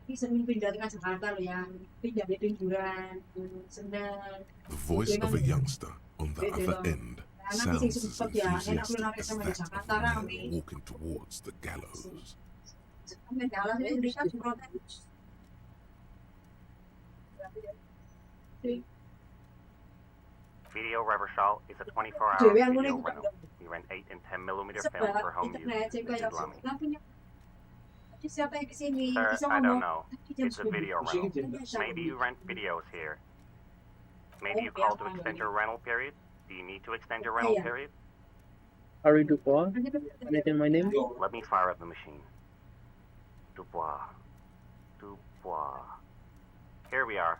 The voice of a youngster on the other end sounds as enthusiastic as that of a man walking towards the gallows. Video Reversal is a 24-hour video rental. We rent 8 and 10 millimeter film for home use. Sir, I don't know. It's a video rental. Maybe you rent videos here. Maybe you call to extend your rental period? Do you need to extend your rental period? Harry Dubois. Anything my name? Let me fire up the machine. Dubois. Dubois. Here we are.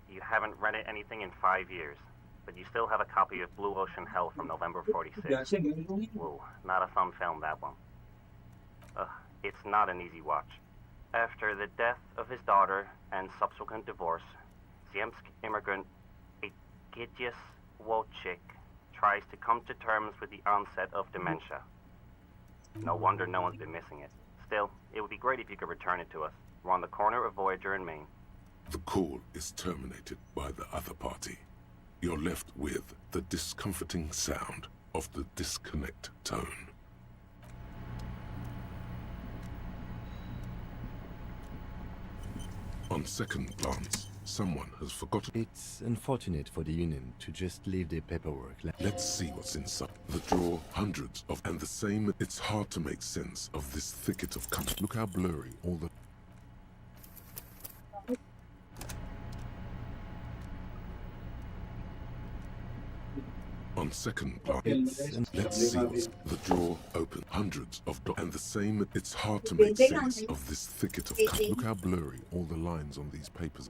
You haven't rented anything in 5 years, but you still have a copy of Blue Ocean Hell from November 46. Whoa, not a fun film, that one. It's not an easy watch. After the death of his daughter and subsequent divorce, Ziemsk immigrant Egidius Wojcik tries to come to terms with the onset of dementia. No wonder no one's been missing it. Still, it would be great if you could return it to us. We're on the corner of Voyager and Maine. The call is terminated by the other party. You're left with the discomforting sound of the disconnect tone. On second glance, someone has forgotten. It's unfortunate for the Union to just leave their paperwork. Let's see what's inside. The drawer, hundreds of, and the same. It's hard to make sense of this thicket of company. Look how blurry all the. On second glance, let's see what's the drawer open. Hundreds of and the same. It's hard to make sense of this thicket of. Look how blurry all the lines on these papers.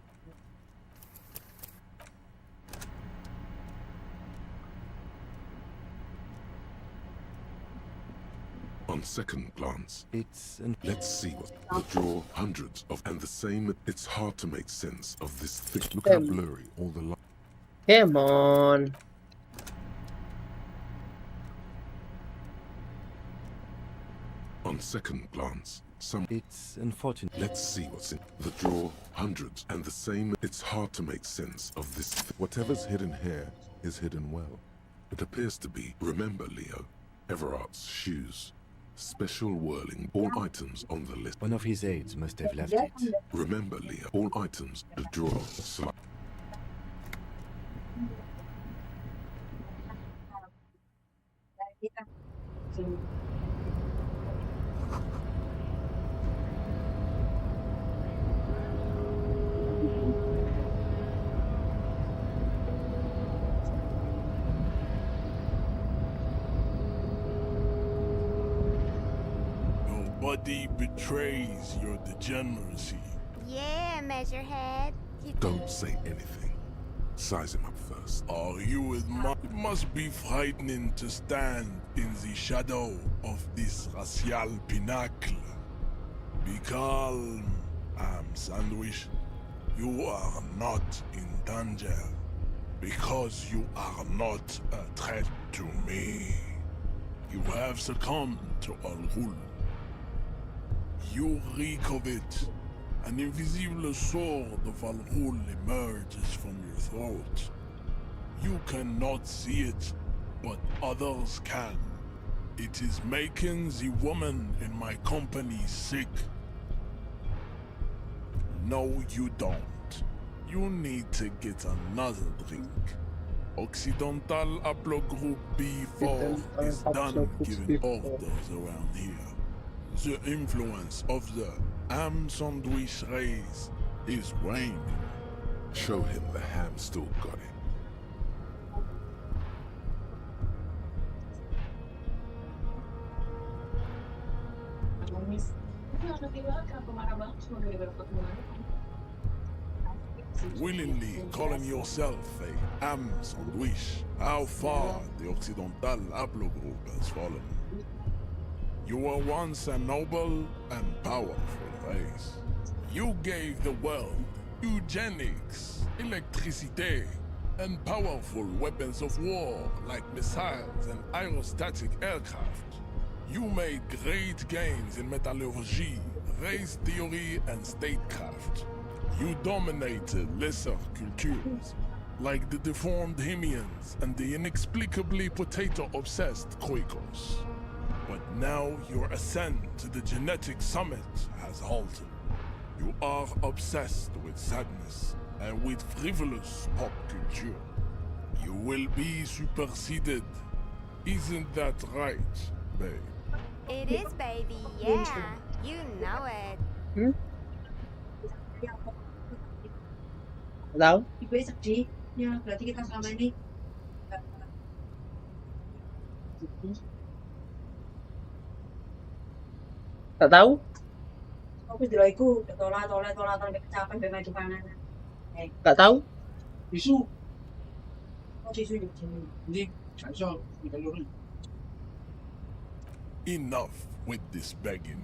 On second glance, let's see what the drawer. Hundreds of and the same. It's hard to make sense of this thick. Look how blurry all the lines. Come on. On second glance, it's unfortunate. Let's see what's in the drawer. Hundreds and the same. It's hard to make sense of this. Whatever's hidden here is hidden well. It appears to be. Remember, Leo, Everart's shoes. Special whirling. All items on the list. One of his aides must have left it. Remember, Leo, all items. The drawer. Nobody betrays your degeneracy. Yeah, Measurehead. Don't say anything. Size him up first. Are you with my... It must be frightening to stand in the shadow of this racial pinnacle. Be calm, Sandwich. You are not in danger, because you are not a threat to me. You have succumbed to Al-Ghul. You reek of it. An invisible sword of Al-Ghul emerges from your throat. You cannot see it, but others can. It is making the woman in my company sick. No, you don't. You need to get another drink. Occidental Haplogroup B4 is done giving orders around here. The influence of the ham sandwich race is waning. Show him the ham still got it. Willingly calling yourself a ham sandwich, how far the Occidental Haplogroup has fallen. You were once a noble and powerful race. You gave the world eugenics, electricity, and powerful weapons of war like missiles and aerostatic aircraft. You made great gains in metallurgy, race theory and statecraft. You dominated lesser cultures, like the deformed Hemians and the inexplicably potato-obsessed Quakers. But now your ascent to the genetic summit has halted. You are obsessed with sadness and with frivolous pop culture. You will be superseded. Isn't that right, babe? It is, baby, yeah. You know it. Tahu? Ibu sedih. Ya, berarti kita selama ini Tak tahu? aku dulu iku tolak kecapan be maju panganan. Tak tahu? Isu, Oh, disu di sini. ini cancel di kalori. Enough with this begging.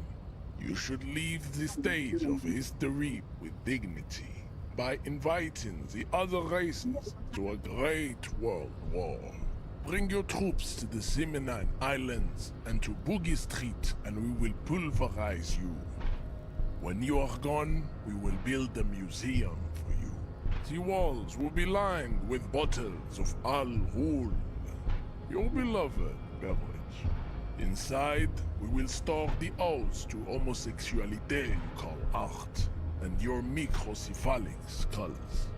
You should leave the stage of history with dignity by inviting the other races to a great world war. Bring your troops to the Simonine Islands and to Boogie Street, and we will pulverize you. When you are gone, we will build a museum for you. The walls will be lined with bottles of Al Ghul, your beloved beverage. Inside, we will store the odes to homosexuality you call art, and your microcephalic skulls.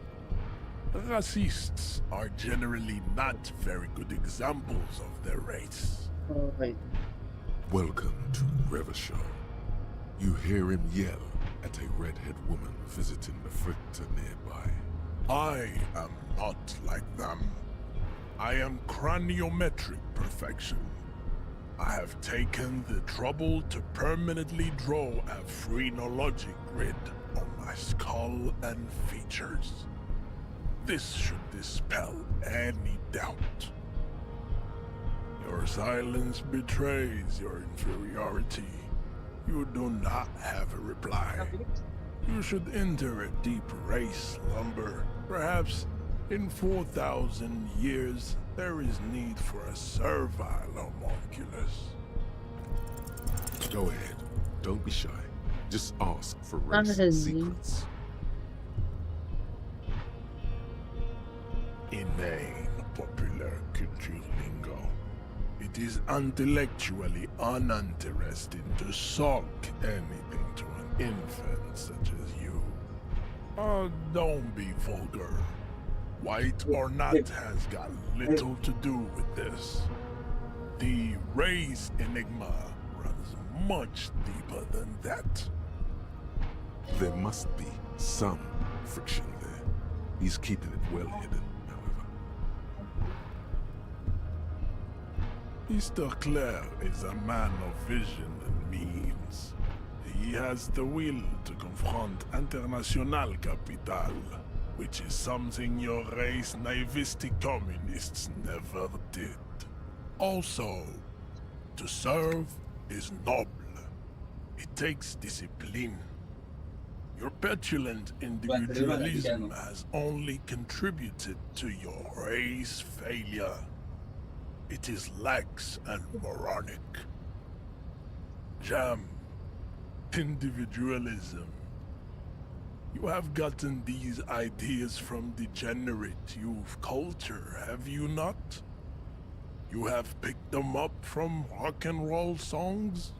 Racists are generally not very good examples of their race. Oh, wait. Welcome to Revachol. You hear him yell at a redhead woman visiting the fritter nearby. I am not like them. I am craniometric perfection. I have taken the trouble to permanently draw a phrenologic grid on my skull and features. This should dispel any doubt. Your silence betrays your inferiority. You do not have a reply. You should enter a deep race slumber. Perhaps in 4,000 years, there is need for a servile homunculus. Go ahead. Don't be shy. Just ask for race secrets. Inane popular culture lingo. It is intellectually uninteresting to sulk anything to an infant such as you. Don't be vulgar. White or not has got little to do with this. The race enigma runs much deeper than that. There must be some friction there. He's keeping it well hidden, however. Mr. Clare is a man of vision and means. He has the will to confront international capital, which is something your race naivistic communists never did. Also, to serve is noble. It takes discipline. Your petulant individualism has only contributed to your race failure. It is lax and moronic. Jam, individualism. You have gotten these ideas from degenerate youth culture, have you not? You have picked them up from rock and roll songs?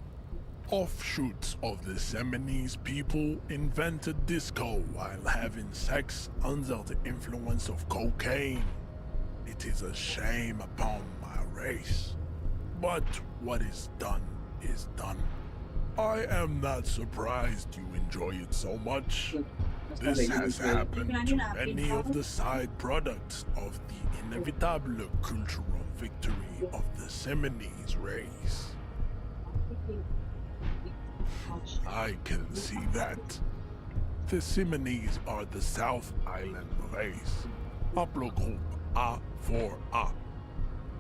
Offshoots of the Seminese people invented disco while having sex under the influence of cocaine. It is a shame upon my race. But what is done is done. I am not surprised you enjoy it so much. This has happened to many of the side products of the inevitable cultural victory of the Seminese race. I can see that. The Seminese are the South Island race. Haplogroup A4A.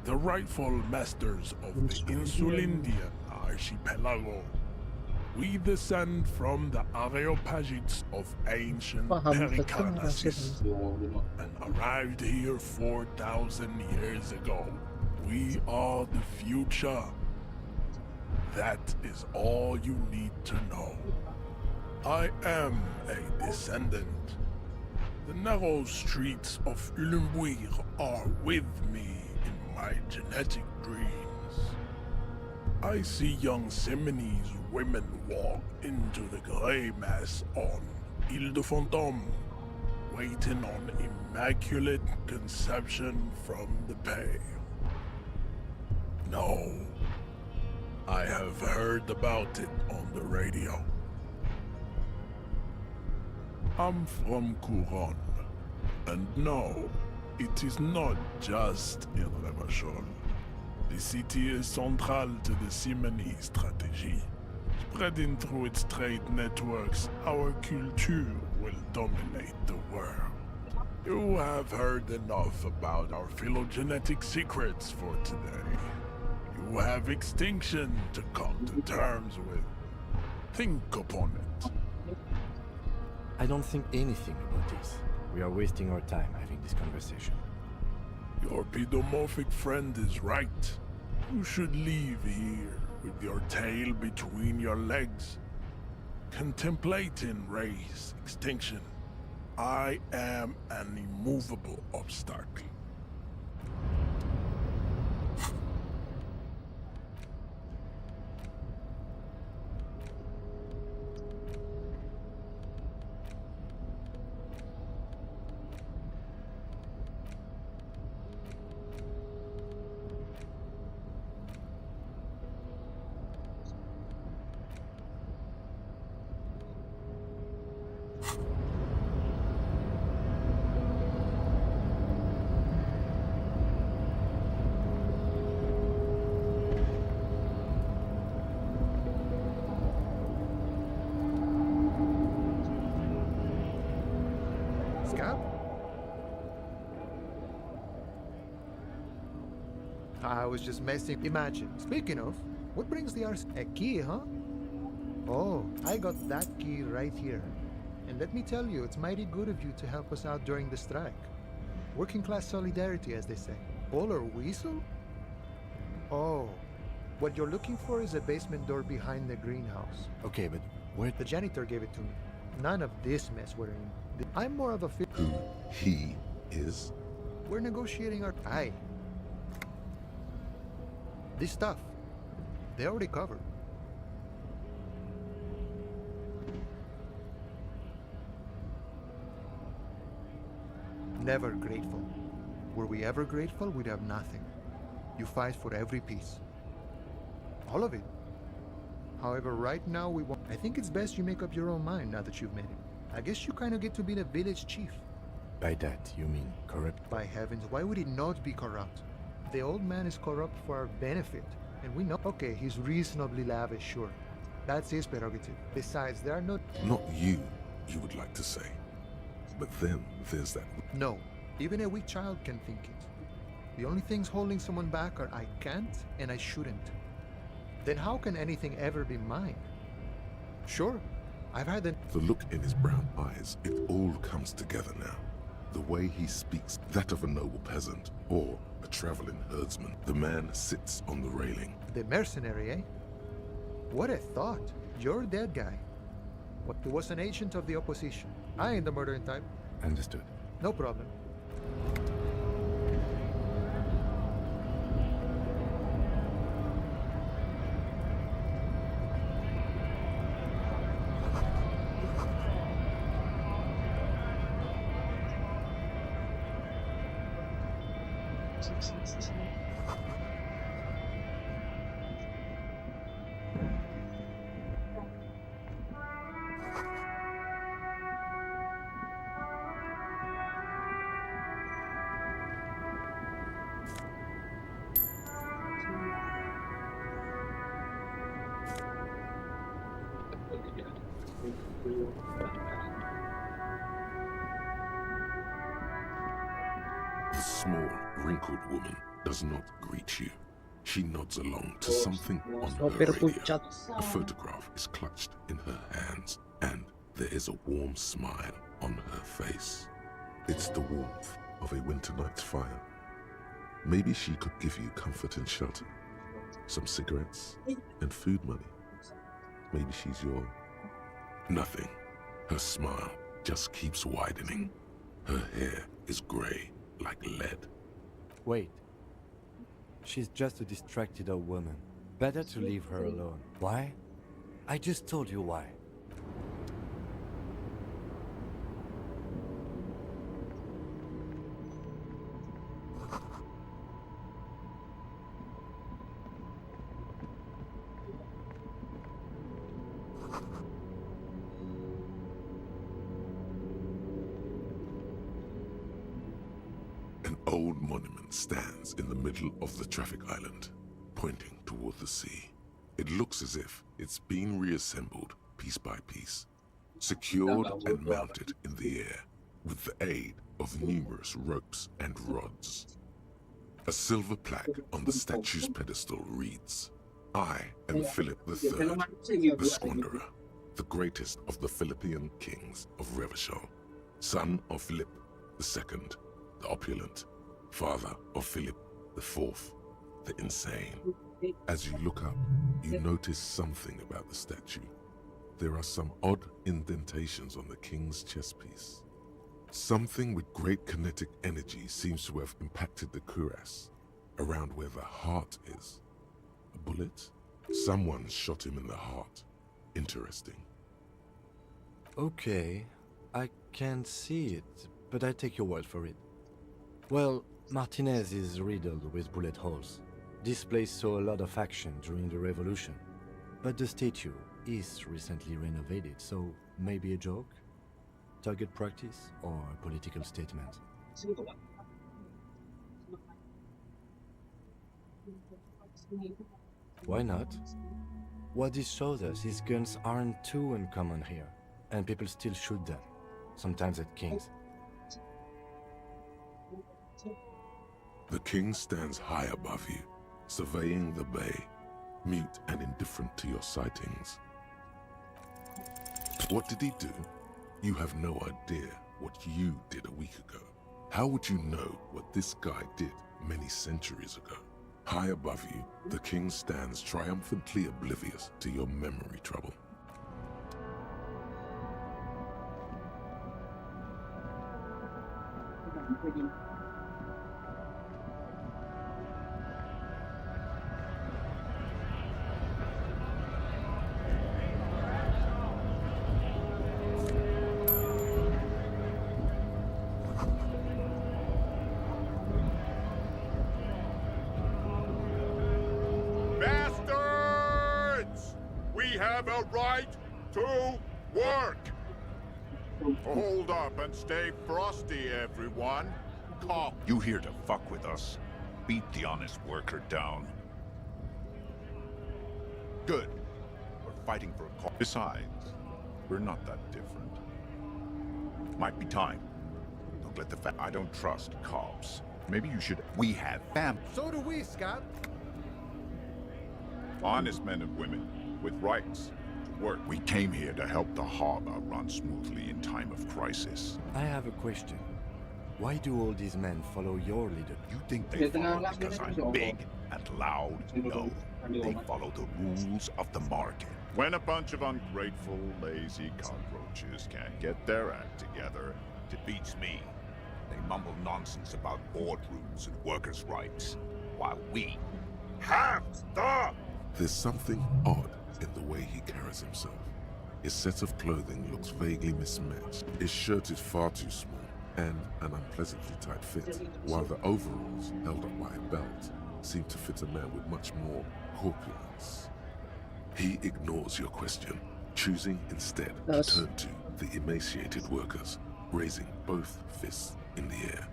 The rightful masters of the Insulindian archipelago. We descend from the Areopagites of ancient Pericarnassus and arrived here 4,000 years ago. We are the future. That is all you need to know. I am a descendant. The narrow streets of Ulumbuir are with me in my genetic dreams. I see young Seminese women walk into the grey mass on Ile de Fantôme, waiting on immaculate conception from the pale. No, I have heard about it on the radio. I'm from Couronne, and no, it is not just in Revachol. The city is central to the Simony strategy. Spreading through its trade networks, our culture will dominate the world. You have heard enough about our phylogenetic secrets for today. You have extinction to come to terms with. Think upon it. I don't think anything about this. We are wasting our time having this conversation. Your pedomorphic friend is right. You should leave here with your tail between your legs, contemplating race extinction. I am an immovable obstacle. I was just messing. Imagine. Speaking of, what brings the arse? A key, huh? Oh, I got that key right here. And let me tell you, it's mighty good of you to help us out during the strike. Working class solidarity, as they say. Polar whistle? Oh, what you're looking for is a basement door behind the greenhouse. Okay, but where... The janitor gave it to me. None of this mess we're in. I'm more of a fit. Who he is? We're negotiating our... Aye. This stuff, they already covered. Never grateful. Were we ever grateful, we'd have nothing. You fight for every piece. All of it. However, right now we want... I think it's best you make up your own mind now that you've made it. I guess you kind of get to be the village chief. By that, you mean corrupt? By heavens, why would he not be corrupt? The old man is corrupt for our benefit, and we know... Okay, he's reasonably lavish, sure. That's his prerogative. Besides, there are no... Not you would like to say. But then there's that... No, even a weak child can think it. The only things holding someone back are I can't and I shouldn't. Then how can anything ever be mine? Sure, I've had the look in his brown eyes, it all comes together now. The way he speaks, that of a noble peasant, or a traveling herdsman. The man sits on the railing. The mercenary, eh? What a thought. You're a dead guy. What, he was an agent of the opposition. I ain't the murdering type. Understood. No problem. The small, wrinkled woman does not greet you. She nods along to something on her Sopir radio. pucat. A photograph is clutched in her hands, and there is a warm smile on her face. It's the warmth of a winter night's fire. Maybe she could give you comfort and shelter, some cigarettes and food money. Maybe she's your Nothing. Her smile just keeps widening. Her hair is grey like lead. Wait. She's just a distracted old woman. Better to leave her alone. Why? I just told you why. An old monument stands in the middle of the traffic island, pointing toward the sea. It looks as if it's been reassembled piece by piece, secured and mounted in the air with the aid of numerous ropes and rods. A silver plaque on the statue's pedestal reads, "I am Philip III, the Squanderer, the greatest of the Philippian kings of Revachol, son of Philip II, the opulent, father of Philip IV, the insane." As you look up, you notice something about the statue. There are some odd indentations on the king's chest piece. Something with great kinetic energy seems to have impacted the cuirass, around where the heart is. A bullet? Someone shot him in the heart. Interesting. Okay, I can't see it, but I take your word for it. Well, Martinez is riddled with bullet holes. This place saw a lot of action during the revolution, but the statue is recently renovated, so maybe a joke? Target practice or a political statement? Why not? What this shows us is guns aren't too uncommon here, and people still shoot them, sometimes at kings. The king stands high above you, surveying the bay, mute and indifferent to your sightings. What did he do? You have no idea what you did a week ago. How would you know what this guy did many centuries ago? High above you, the king stands triumphantly oblivious to your memory trouble. Bastards! We have a right to work! Hold up and stay frosty, everyone. Calm. You here to fuck with us? Beat the honest worker down. Good. We're fighting for a cause. Besides, we're not that different. Might be time. Don't let the I don't trust cops. Maybe you should. We have fam. So do we, Scott. Honest men and women with rights to work. We came here to help the harbor run smoothly in time of crisis. I have a question. Why do all these men follow your leader? You think they follow because I'm big and loud? No. They follow the rules of the market. When a bunch of ungrateful, lazy cockroaches can't get their act together, it beats me. They mumble nonsense about boardrooms and workers' rights, while we have the... There's something odd in the way he carries himself. His set of clothing looks vaguely mismatched. His shirt is far too small and an unpleasantly tight fit, while the overalls, held up by a belt, seem to fit a man with much more corpulence. He ignores your question, choosing instead to turn to the emaciated workers, raising both fists in the air.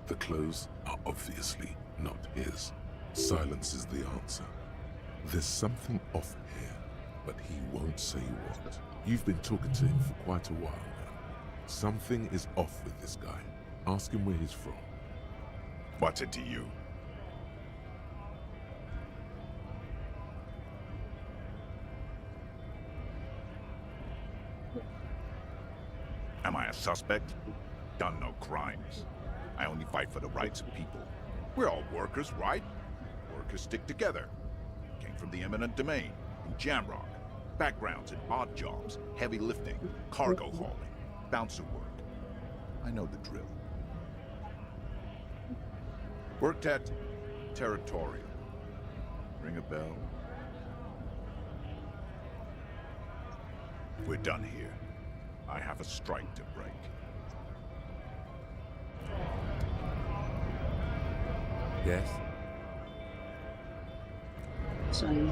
The clothes are obviously not his. Silence is the answer. There's something off here, but he won't say what. You've been talking to him for quite a while now. Something is off with this guy. Ask him where he's from. What's it to you? Am I a suspect? Done no crimes. I only fight for the rights of people. We're all workers, right? Workers stick together. Came from the eminent domain in Jamrock. Backgrounds in odd jobs, heavy lifting, cargo hauling, bouncer work. I know the drill. Worked at Territorial. Ring a bell? We're done here. I have a strike to break. Yes? Saan?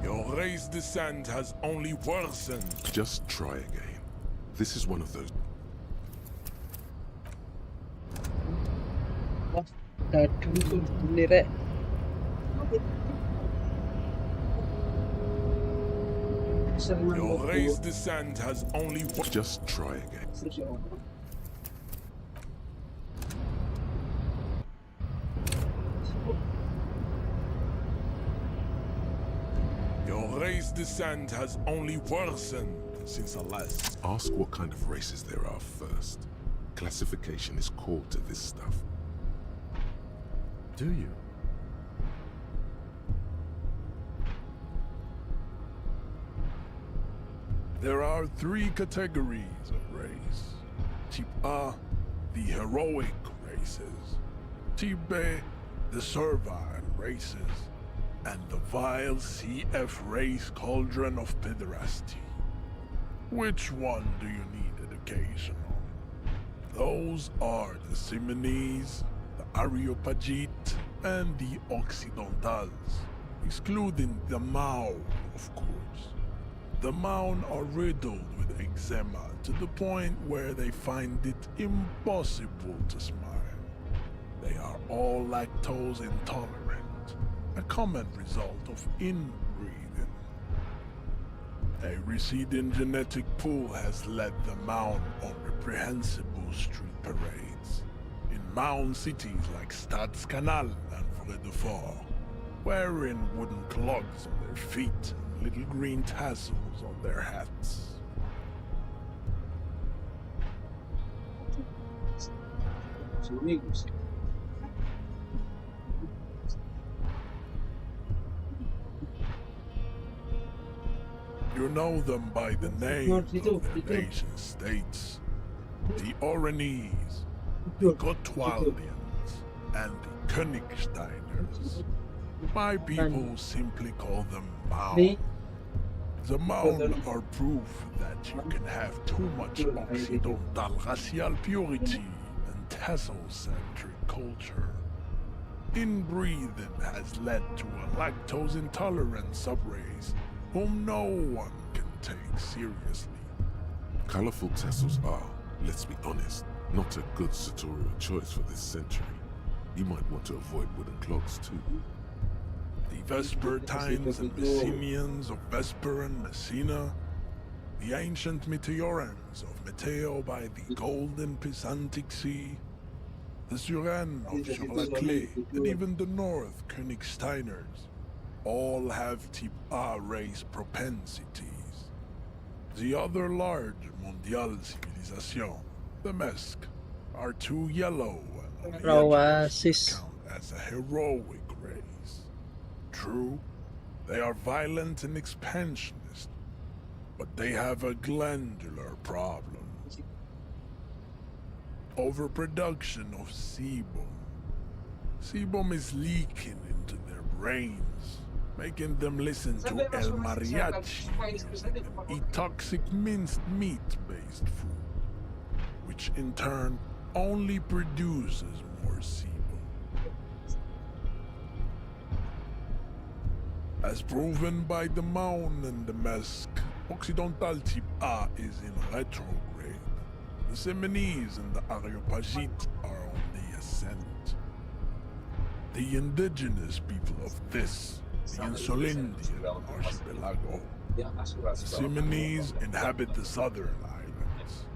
Your race descent has only worsened. Just try again. This is one of those. Nyerah. Your race descent has only Just try again. Your race descent has only worsened since the last. Ask what kind of races there are first. Classification is core to this stuff. Do you? There are 3 categories of race. Type A, the heroic races. Type B, the servile races. And the vile CF race cauldron of pederasty. Which one do you need education on? Those are the Simonese, the Areopagite, and the Occidentals, excluding the Mao, of course. The Maun are riddled with eczema to the point where they find it impossible to smile. They are all lactose intolerant, a common result of inbreeding. A receding genetic pool has led the Maun on reprehensible street parades in Maun cities like Stadskanal and Vredefort, wearing wooden clogs on their feet and little green tassels on their hats. You know them by the names of their nation states. The Oranese, the Gotwaldians, and the Königsteiners. My people simply call them Maun. The Maun are proof that you can have too much Occidental racial purity and tassel-centric culture. Inbreeding has led to a lactose-intolerant subrace whom no one can take seriously. Colorful tassels are, let's be honest, not a good sartorial choice for this century. You might want to avoid wooden clogs too. The Vespertines and Messenians of Vesper and Messina, the ancient Meteorans of Meteo by the golden Pisantic Sea, the Suren of Sur-la-Clé, and even the North Königsteiners, all have type A race propensities. The other large Mondial civilization, the Mesk, are too yellow and Oasis. count as a heroic race. True, they are violent and expansionist, but they have a glandular problem. Overproduction of sebum. Sebum is leaking into their brains, making them listen to El Mariachi music and eat toxic minced meat-based food, which in turn only produces more sebum. As proven by the Maun and the Mesk, Occidental type A is in retrograde, The Simonese and the Areopagite are on the ascent. The indigenous people of this, the Insulindian archipelago. The Simonese inhabit the southern islands.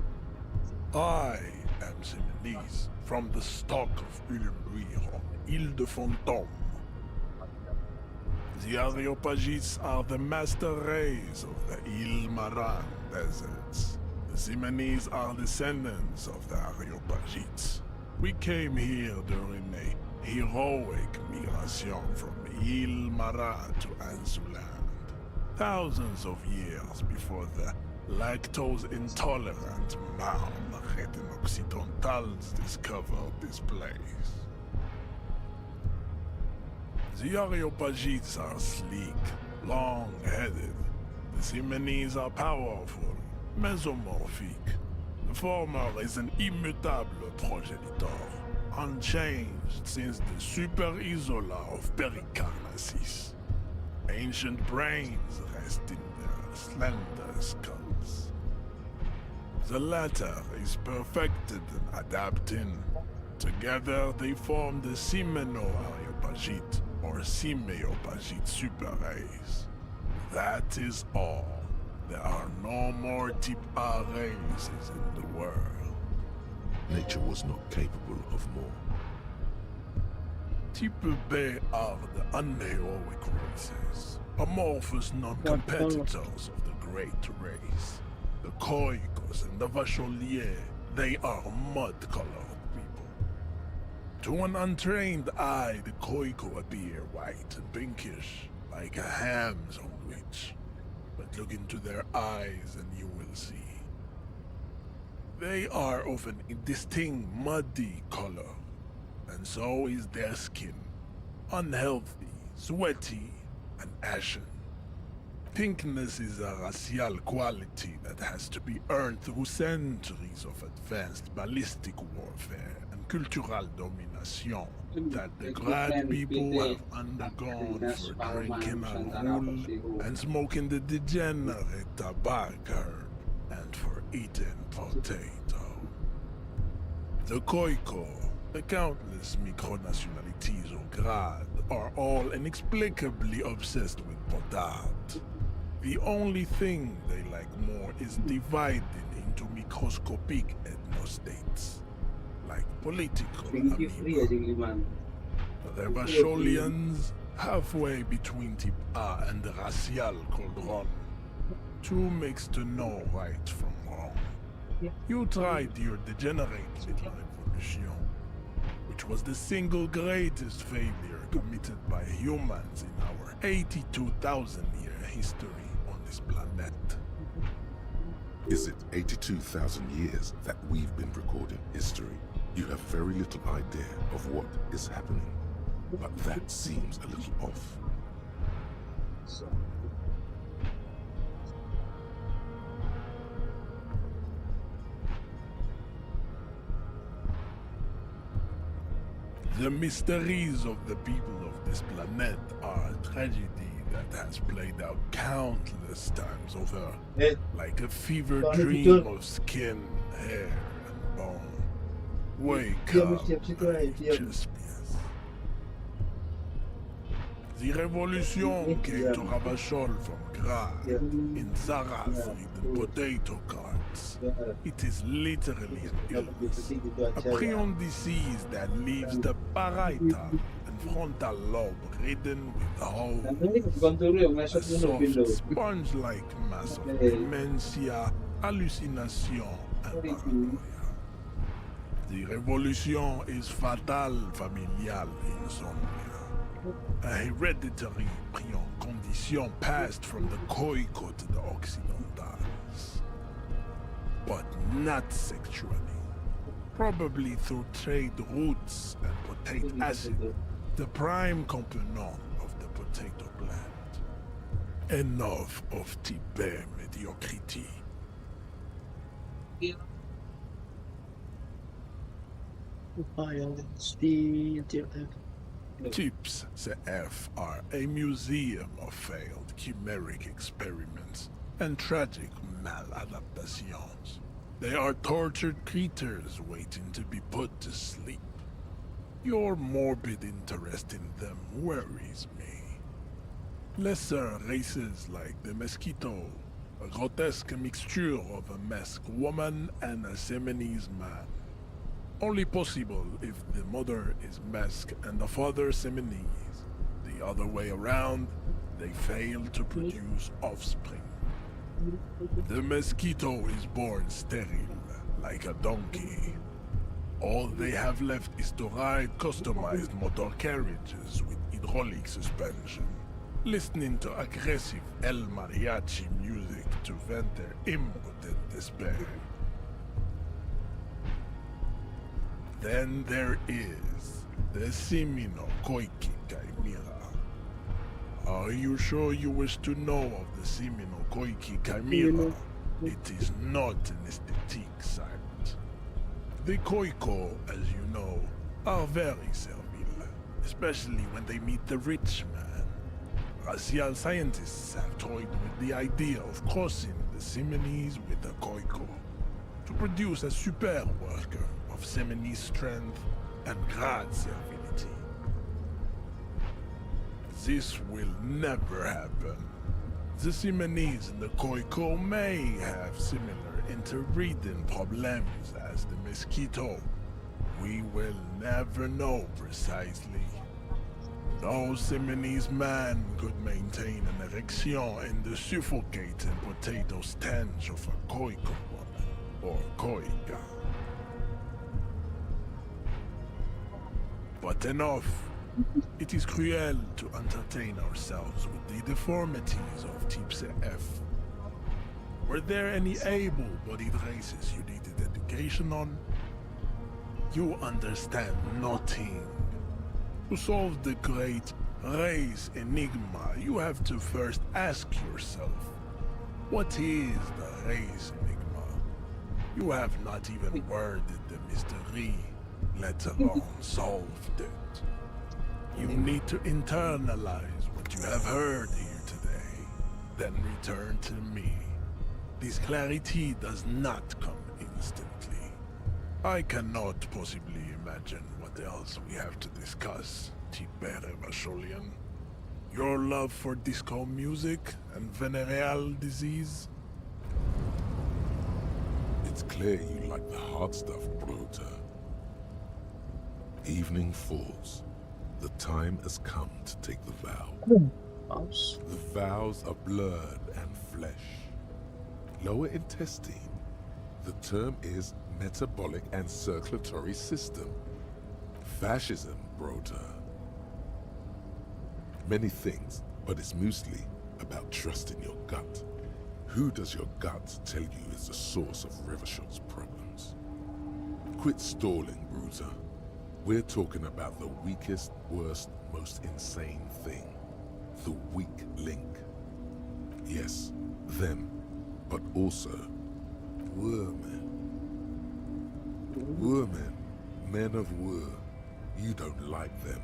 I am Simonese, from the stock of Ulumbuir on Ile de Fantôme. The Areopagites are the master race of the Ile Maran deserts. The Simonese are descendants of the Areopagites. We came here during a heroic migration from Ile Maran to Ansuland, thousands of years before the lactose-intolerant Marne Occidentals discovered this place. The Areopagites are sleek, long-headed. The Simonese are powerful, mesomorphic. The former is an immutable progenitor, unchanged since the Super Isola of Pericarnassus. Ancient brains rest in their slender skulls. The latter is perfected and adapting. Together they form the Simeno-Areopagite or Simeopagite super race. That is all. There are no more type A races in the world. Nature was not capable of more. Type B are the unheroic races, amorphous non-competitors of the great race. The Koikos and the Vacholier, they are mud-colored people. To an untrained eye, the Koiko appear white and pinkish, like a ham sandwich. But look into their eyes and you will see. They are of an indistinct muddy color, and so is their skin. Unhealthy, sweaty, and ashen. Pinkness is a racial quality that has to be earned through centuries of advanced ballistic warfare and cultural domination that the great people have undergone for drinking alcohol and smoking the degenerate tobacco herb and for eating potato. The Koiko, the countless micronationalities au grade, are all inexplicably obsessed with potard. The only thing they like more is dividing into microscopic ethnostates, like political amoeba. The Vacholians, halfway between type A and the racial cauldron. Two makes to know right from wrong. You tried your degenerate little evolution, which was the single greatest failure committed by humans in our 82,000-year history on this planet. Is it 82,000 years that we've been recording history? You have very little idea of what is happening, but that seems a little off. The mysteries of the people of this planet are a tragedy that has played out countless times over, like a fever dream of skin, hair, and bone. Wake up, righteous. The revolution came to Ravachol from Grad, in Zaraz with potato carts. It is literally an illness, a prion disease that leaves the parietal and frontal lobe ridden with holes, a soft sponge-like mass of dementia, hallucination, and paranoia. The revolution is fatal familial insomnia. A hereditary prion condition passed from the Koiko to the Occidentals. But not sexually. Probably through trade routes and potato acid, the prime component of the potato plant. Enough of Tibet mediocrity. Tips CF are a museum of failed chimeric experiments and tragic maladaptations. They are tortured creatures waiting to be put to sleep. Your morbid interest in them worries me. Lesser races like the mosquito, a grotesque mixture of a masked woman and a Seminese man. Only possible if the mother is masked and the father Seminese. The other way around, they fail to produce offspring. The mosquito is born sterile, like a donkey. All they have left is to ride customized motor carriages with hydraulic suspension, listening to aggressive El Mariachi music to vent their impotent despair. Then there is the Simino Koiki Chimera. Are you sure you wish to know of the Simino Koiki Chimera? It is not an aesthetic sight. The Koiko, as you know, are very servile, especially when they meet the rich man. Racial scientists have toyed with the idea of crossing the Seminese with the Koiko to produce a super worker of Seminese strength and grad servility. This will never happen. The Seminese and the Koiko may have similar interbreeding problems as the mosquito. We will never know precisely. No Seminese man could maintain an erection in the suffocating potato stench of a Koiko woman or Koika. But enough. It is cruel to entertain ourselves with the deformities of Type F. Were there any able-bodied races you needed education on? You understand nothing. To solve the great race enigma, you have to first ask yourself, what is the race enigma? You have not even worded the mystery, let alone solved it. You need to internalize what you have heard here today, then return to me. This clarity does not come instantly. I cannot possibly imagine what else we have to discuss, Tibere Vasholian. Your love for disco music and venereal disease? It's clear you like the hard stuff, Bruta. Evening falls. The time has come to take the vow. The vows are blood and flesh. Lower intestine. The term is metabolic and circulatory system. Fascism, Brota. Many things, but it's mostly about trusting your gut. Who does your gut tell you is the source of Revachot's problems? Quit stalling, Bruiser. We're talking about the weakest, worst, most insane thing. The weak link. Yes, them, but also Women. Women, men of Wur. You don't like them.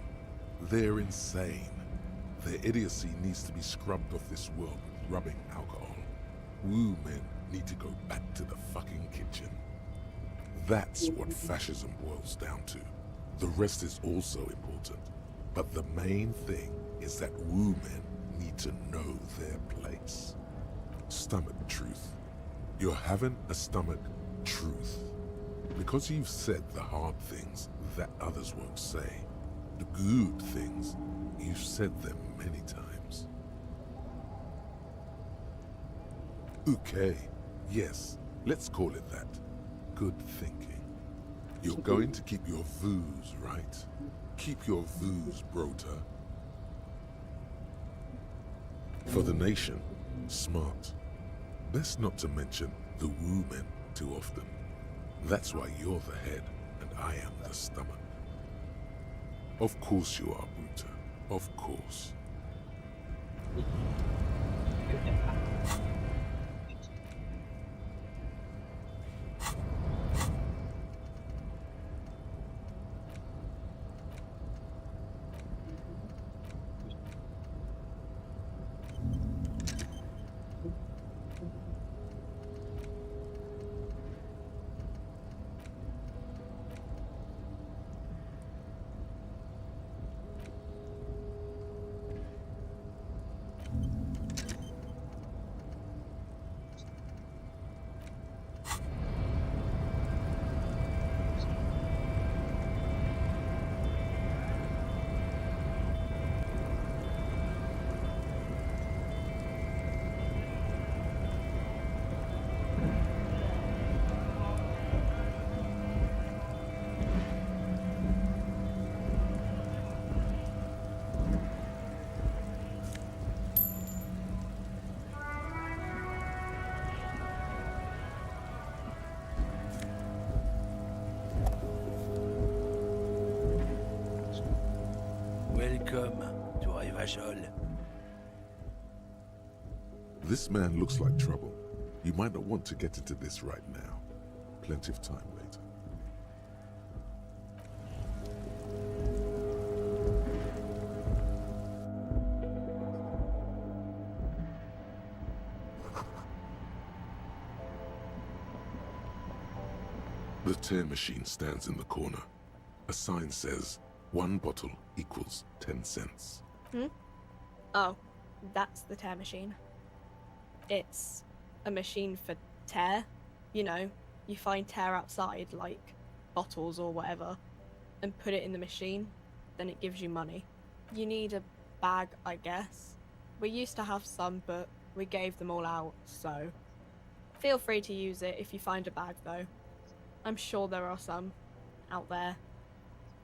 They're insane. Their idiocy needs to be scrubbed off this world with rubbing alcohol. Woo men need to go back to the fucking kitchen. That's what fascism boils down to. The rest is also important. But the main thing is that woo men need to know their place. Stomach truth. You're having a stomach truth. Because you've said the hard things that others won't say. The good things, you've said them many times. Okay, yes, let's call it that. Good thinking. You're going to keep your views, right? Keep your views, Brota. For the nation, smart. Best not to mention the women too often. That's why you're the head and I am the stomach. Of course you are, Bruta. Of course. Welcome to Rivachol. This man looks like trouble. You might not want to get into this right now. Plenty of time later. The tear machine stands in the corner. A sign says, 1 bottle equals 10 cents. Oh, that's the tear machine. It's a machine for tear. You know, you find tear outside, like bottles or whatever, and put it in the machine, then it gives you money. You need a bag, I guess. We used to have some, but we gave them all out, so feel free to use it if you find a bag, though. I'm sure there are some out there,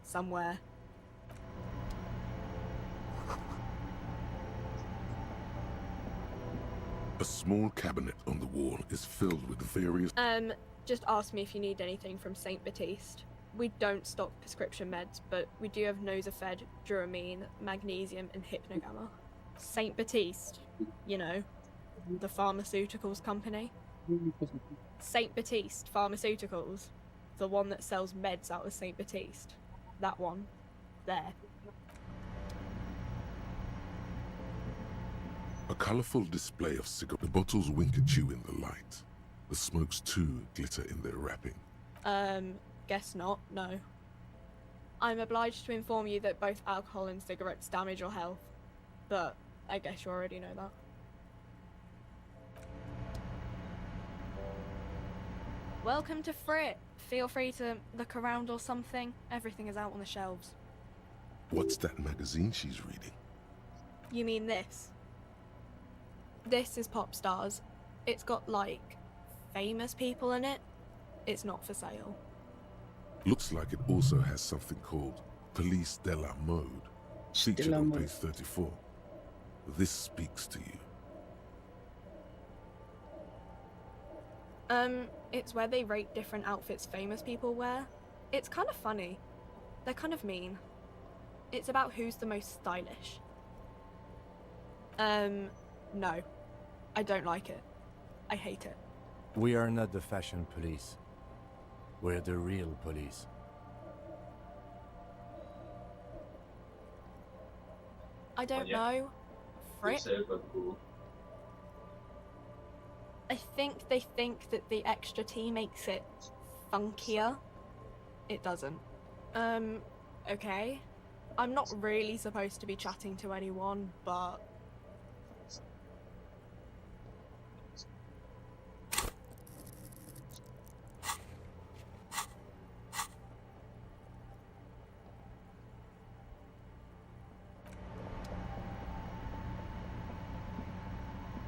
somewhere. A small cabinet on the wall is filled with various... Just ask me if you need anything from St. Baptiste. We don't stock prescription meds, but we do have Nosafed, Duramine, Magnesium, and Hypnogamma. St. Baptiste, you know, the pharmaceuticals company. St. Baptiste Pharmaceuticals, the one that sells meds out of St. Baptiste. That one. There. A colourful display of cigarettes. The bottles wink at you in the light. The smokes too glitter in their wrapping. Guess not, no. I'm obliged to inform you that both alcohol and cigarettes damage your health, but I guess you already know that. Welcome to Frit. Feel free to look around or something. Everything is out on the shelves. What's that magazine she's reading? You mean this? This is Pop Stars. It's got, like, famous people in it. It's not for sale. Looks like it also has something called Police de la Mode, featured on page 34. This speaks to you. It's where they rate different outfits famous people wear. It's kind of funny. They're kind of mean. It's about who's the most stylish. No. I don't like it. I hate it. We are not the fashion police. We're the real police. I don't know. Frit? I think they think that the extra T makes it funkier. It doesn't. Okay. I'm not really supposed to be chatting to anyone, but...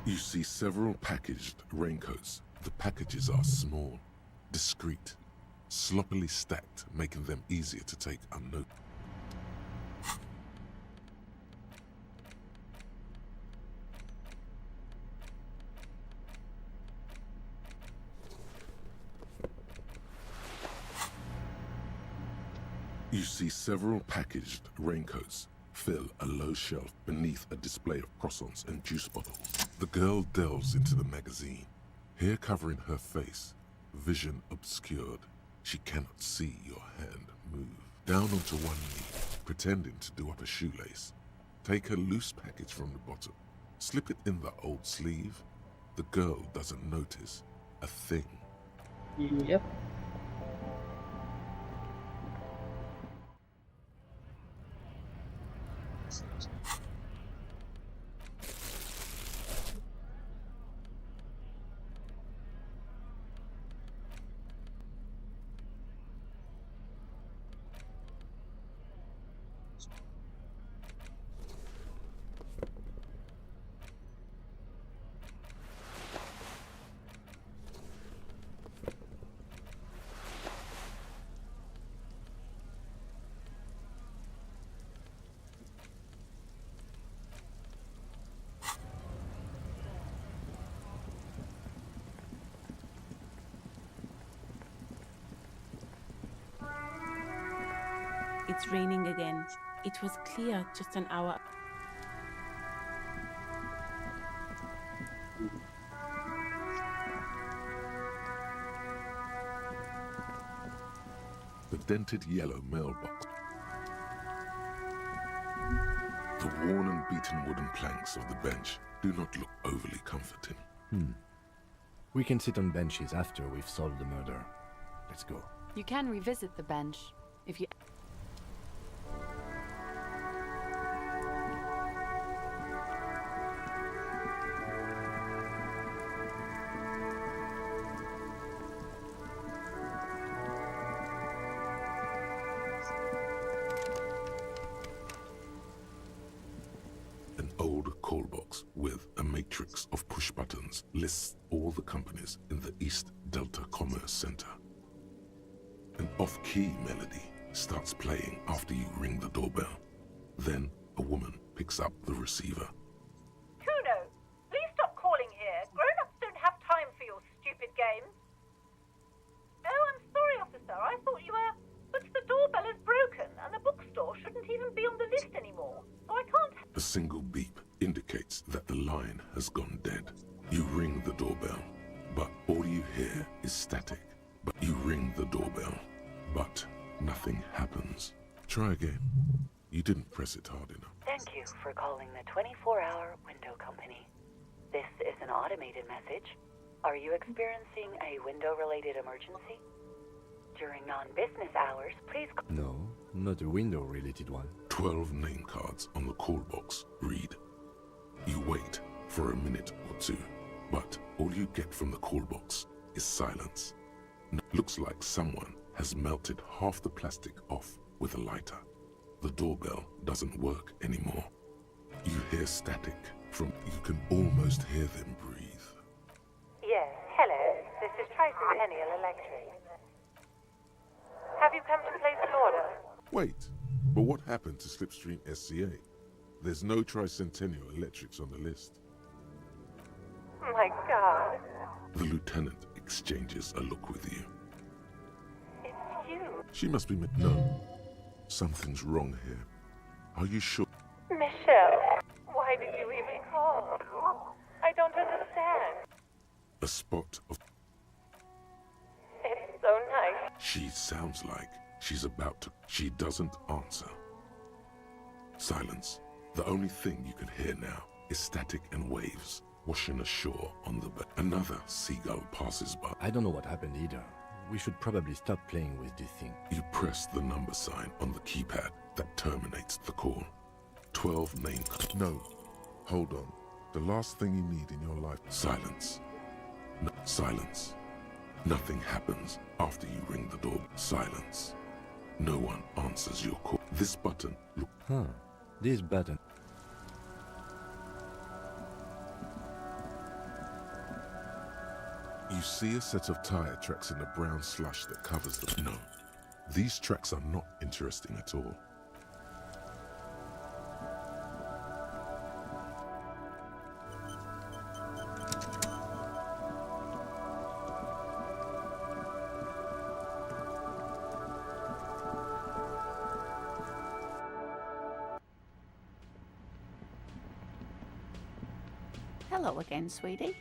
You see several packaged raincoats. The packages are small, discreet, sloppily stacked, making them easier to take unnoticed. You see several packaged raincoats fill a low shelf beneath a display of croissants and juice bottles. The girl delves into the magazine, hair covering her face, vision obscured. She cannot see your hand move. Down onto one knee, pretending to do up a shoelace. Take a loose package from the bottom, slip it in the old sleeve. The girl doesn't notice a thing. Yep. It's raining again. It was clear just an hour. The dented yellow mailbox. The worn and beaten wooden planks of the bench do not look overly comforting. We can sit on benches after we've solved the murder. Let's go. You can revisit the bench if you... An old call box with a matrix of push buttons lists all the companies in the East Delta Commerce Center. An off-key melody starts playing after you ring the doorbell. Then a woman picks up the receiver. Kuno, please stop calling here. Grown-ups don't have time for your stupid games. Oh, I'm sorry, officer. I thought you were... But the doorbell is broken, and the bookstore shouldn't even be on the list anymore, so I can't... A single beep indicates that the line has gone dead. You ring the doorbell, but all you hear is static. But you ring the doorbell, but nothing happens. Try again. You didn't press it hard enough. Thank you for calling the 24-hour window company. This is an automated message. Are you experiencing a window-related emergency? During non-business hours, please... No, not a window-related one. 12 name cards on the call box read. You wait for a minute or two, but all you get from the call box is silence. Looks like someone has melted half the plastic off with a lighter. The doorbell doesn't work anymore. You hear static from... You can almost hear them breathe. Yes, hello. This is Tricentennial Electric. Have you come to place an order? Wait, but what happened to Slipstream SCA? There's no Tricentennial Electrics on the list. My God. The lieutenant exchanges a look with you. It's you. She must be... No. Something's wrong here. Are you sure? Michelle, why did you even call? I don't understand. A spot of... It's so nice. She sounds like she's about to... She doesn't answer. Silence. The only thing you can hear now is static and waves washing ashore on the bay. Another seagull passes by. I don't know what happened either. We should probably stop playing with this thing. You press the number sign on the keypad that terminates the call. 12 name... No. Hold on. The last thing you need in your life... Silence. No. Silence. Nothing happens after you ring the door. Silence. No one answers your call. This button... Look. Huh. This button... You see a set of tire tracks in the brown slush that covers them. No. These tracks are not interesting at all. Hello again, sweetie.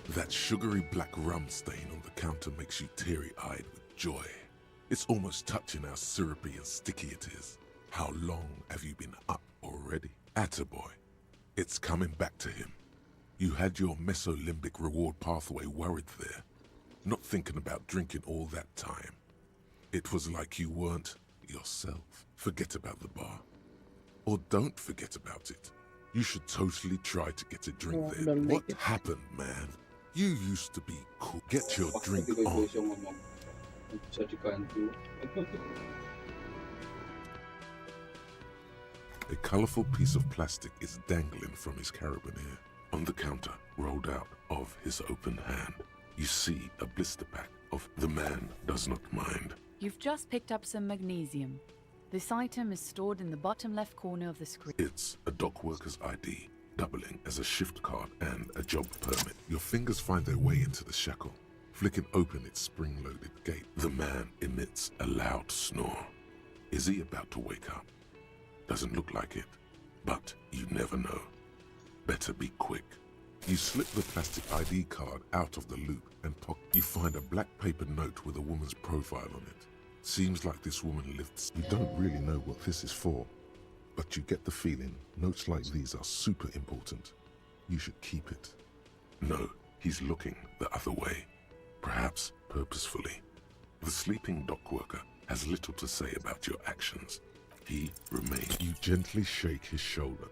That sugary black rum stain on the counter makes you teary-eyed with joy. It's almost touching how syrupy and sticky it is. How long have you been up already? Attaboy. It's coming back to him. You had your mesolimbic reward pathway worried there, not thinking about drinking all that time. It was like you weren't yourself. Forget about the bar. Or don't forget about it. You should totally try to get a drink there. What happened, man? You used to be cool. Get your drink on. A colorful piece of plastic is dangling from his carabiner. On the counter, rolled out of his open hand, you see a blister pack of The Man Does Not Mind. You've just picked up some magnesium. This item is stored in the bottom left corner of the screen. It's a dock worker's ID, doubling as a shift card and a job permit. Your fingers find their way into the shackle. flicking open its spring-loaded gate. The man emits a loud snore. Is he about to wake up? Doesn't look like it, but you never know. Better be quick. You slip the plastic ID card out of the loop and you find a black paper note with a woman's profile on it. Seems like this woman lives. You don't really know what this is for, but you get the feeling notes like these are super important. You should keep it. No, he's looking the other way, perhaps purposefully. The sleeping dock worker has little to say about your actions. He remains. You gently shake his shoulder.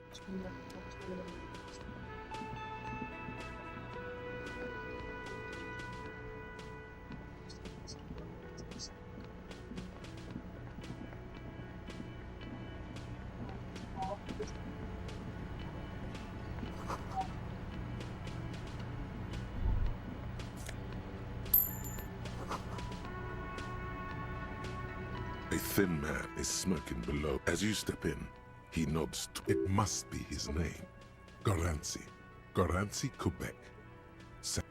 A thin man is smoking below. As you step in, he nods. It must be his name. Garancy, Quebec.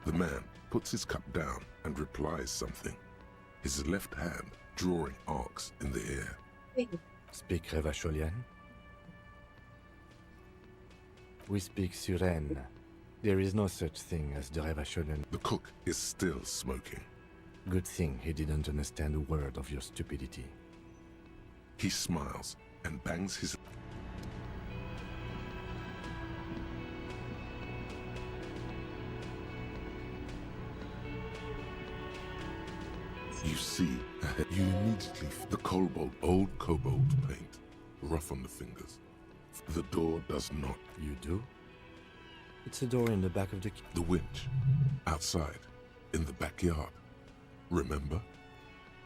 The man puts his cup down and replies something. His left hand drawing arcs in the air. Speak Revacholian? We speak Suren. There is no such thing as the Revacholian. The cook is still smoking. Good thing he didn't understand a word of your stupidity. He smiles and bangs his... You see ahead. You immediately the old cobalt paint, rough on the fingers. The door does not. You do? It's a door in the back of the... The winch, outside, in the backyard. Remember?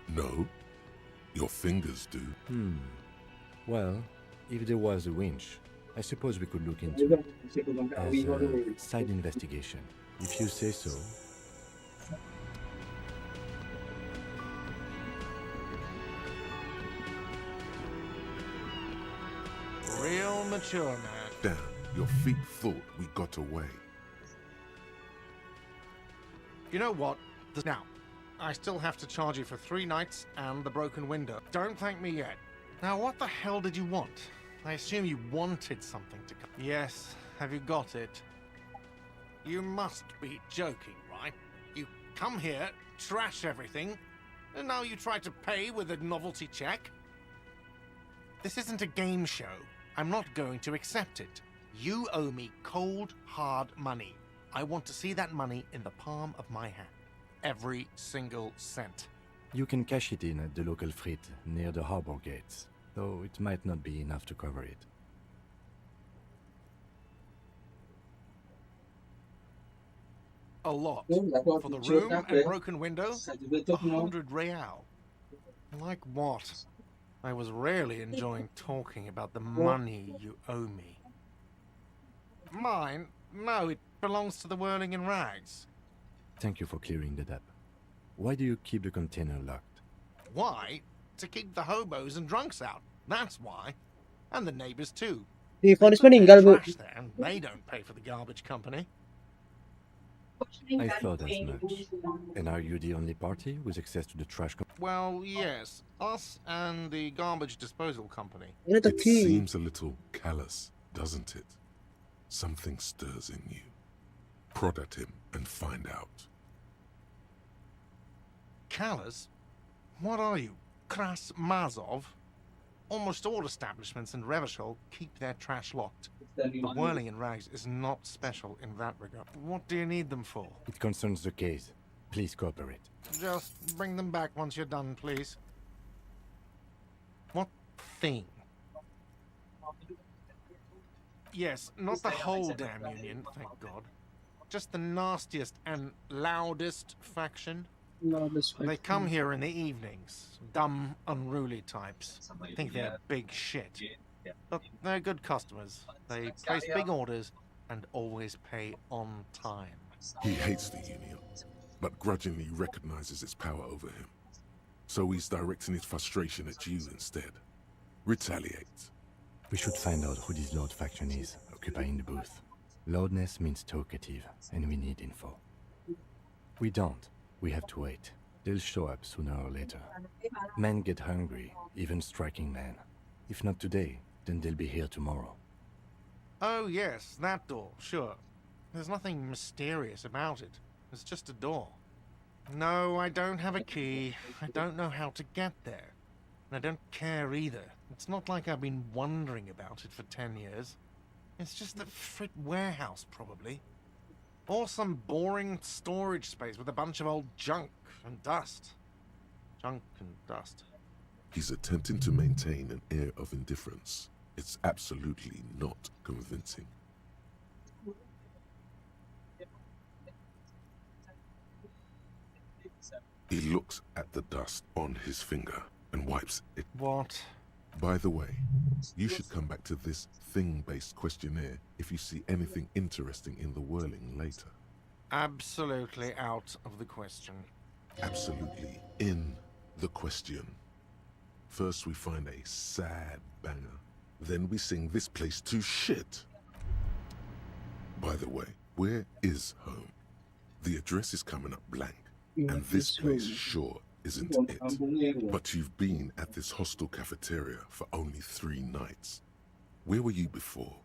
No? Your fingers do. Well, if there was a winch, I suppose we could look into it as a side investigation. If you say so. Real mature, man. Damn, your feet thought we got away. You know what? Now, I still have to charge you for 3 nights and the broken window. Don't thank me yet. Now, what the hell did you want? I assume you wanted something to come. Yes, have you got it? You must be joking, right? You come here, trash everything, and now you try to pay with a novelty check? This isn't a game show. I'm not going to accept it. You owe me cold, hard money. I want to see that money in the palm of my hand. Every single cent. You can cash it in at the local frit near the harbor gates, though it might not be enough to cover it. A lot. For the room and broken window, 100 real. Like what? I was rarely enjoying talking about the money you owe me. Mine? No, it belongs to the Whirling in Rags. Thank you for clearing that up. Why do you keep the container locked? Why? To keep the hobos and drunks out. That's why. And the neighbors too. Vonis meninggal, Bu. Trash there, and they don't pay for the garbage company. I thought as much. And are you the only party with access to the trash Well, yes. Us and the garbage disposal company. It seems a little callous, doesn't it? Something stirs in you. Prod at him and find out. Callous? What are you? Kras Mazov? Almost all establishments in Revachol keep their trash locked. But Whirling in Rags is not special in that regard. What do you need them for? It concerns the case. Please cooperate. Just bring them back once you're done, please. What thing? Yes, not the whole damn union, thank God. Just the nastiest and loudest faction. They come here in the evenings. Dumb, unruly types. Think they're big shit. But they're good customers. They place big orders and always pay on time. He hates the union, but grudgingly recognizes its power over him. So he's directing his frustration at you instead. Retaliate. We should find out who this Lord faction is, occupying the booth. Loudness means talkative, and we need info. We don't. We have to wait. They'll show up sooner or later. Men get hungry, even striking men. If not today, then they'll be here tomorrow. Oh, yes, that door, sure. There's nothing mysterious about it. It's just a door. No, I don't have a key. I don't know how to get there. And I don't care either. It's not like I've been wondering about it for 10 years. It's just the frit warehouse, probably. Or some boring storage space with a bunch of old junk and dust. Junk and dust. He's attempting to maintain an air of indifference. It's absolutely not convincing. He looks at the dust on his finger and wipes it. What? By the way, you should come back to this thing-based questionnaire if you see anything interesting in the whirling later. Absolutely out of the question. Absolutely in the question. First we find a sad banger. Then we sing this place to shit. By the way, where is home? The address is coming up blank. And this place sure isn't it. But you've been at this hostel cafeteria for only 3 nights. Where were you before?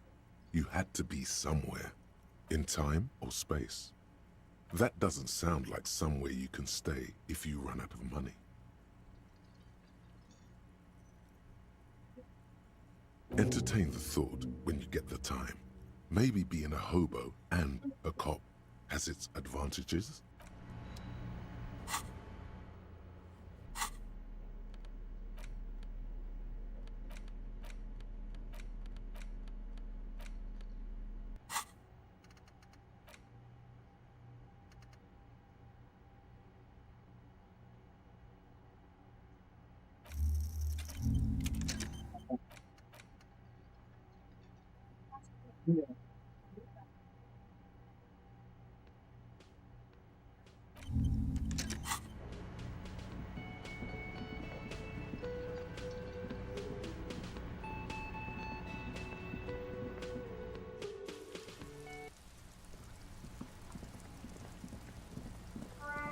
You had to be somewhere. In time or space. That doesn't sound like somewhere you can stay if you run out of money. Entertain the thought when you get the time. Maybe being a hobo and a cop has its advantages.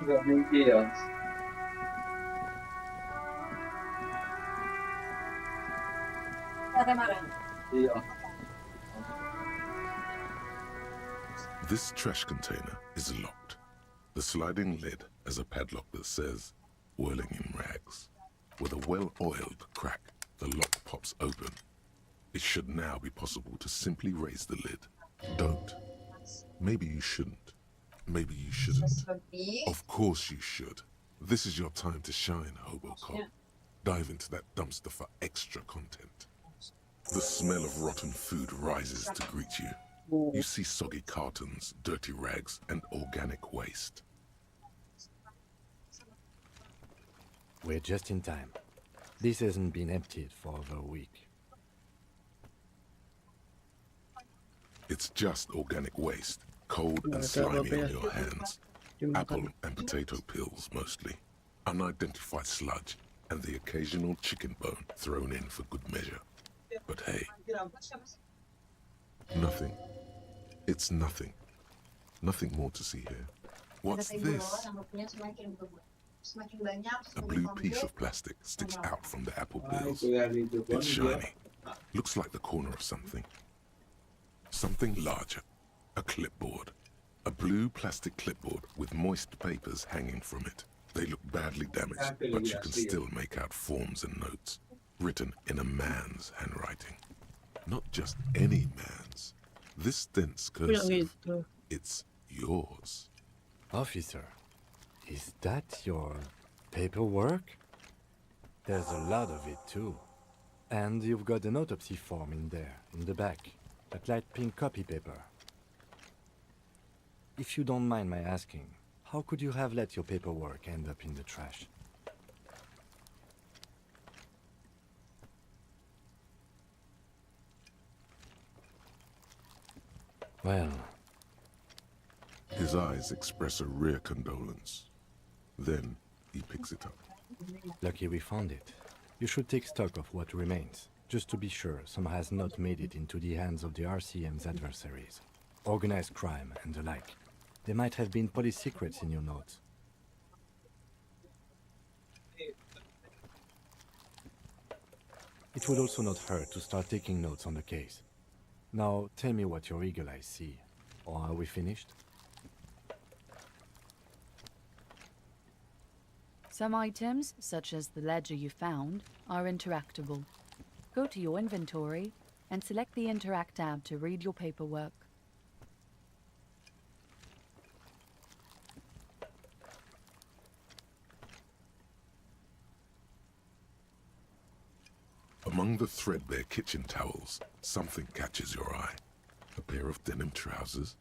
Nggak mimpi ya. Iya. This trash container is locked. The sliding lid has a padlock that says, "Whirling in rags." With a well-oiled crack, the lock pops open. It should now be possible to simply raise the lid. Don't. Maybe you shouldn't. Maybe you shouldn't. Of course you should. This is your time to shine, Hobo Cop. Dive into that dumpster for extra content. The smell of rotten food rises to greet you. You see soggy cartons, dirty rags, and organic waste. We're just in time. This hasn't been emptied for over a week. It's just organic waste, cold and slimy on your hands. Apple and potato peels, mostly. Unidentified sludge, and the occasional chicken bone thrown in for good measure. But hey, nothing. It's nothing. Nothing more to see here. What's this? A blue piece of plastic sticks out from the apple peels. It's shiny. Looks like the corner of something. Something larger. A clipboard. A blue plastic clipboard with moist papers hanging from it. They look badly damaged, but you can still make out forms and notes, written in a man's handwriting. Not just any man's. This dense cursive, it's yours. Officer, is that your paperwork? There's a lot of it too. And you've got an autopsy form in there, in the back. That light pink copy paper. If you don't mind my asking, how could you have let your paperwork end up in the trash? Well... His eyes express a rare condolence. Then he picks it up. Lucky we found it. You should take stock of what remains, just to be sure some has not made it into the hands of the RCM's adversaries. Organized crime and the like. There might have been police secrets in your notes. It would also not hurt to start taking notes on the case. Now, tell me what your eagle eyes see. Or are we finished? Some items, such as the ledger you found, are interactable. Go to your inventory and select the Interact tab to read your paperwork. Among the threadbare kitchen towels, something catches your eye. A pair of denim trousers.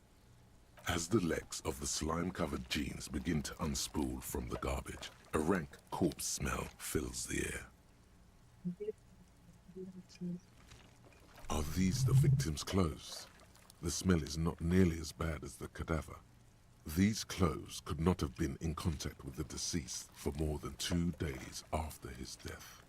As the legs of the slime-covered jeans begin to unspool from the garbage, a rank corpse smell fills the air. Are these the victim's clothes? The smell is not nearly as bad as the cadaver. These clothes could not have been in contact with the deceased for more than 2 days after his death.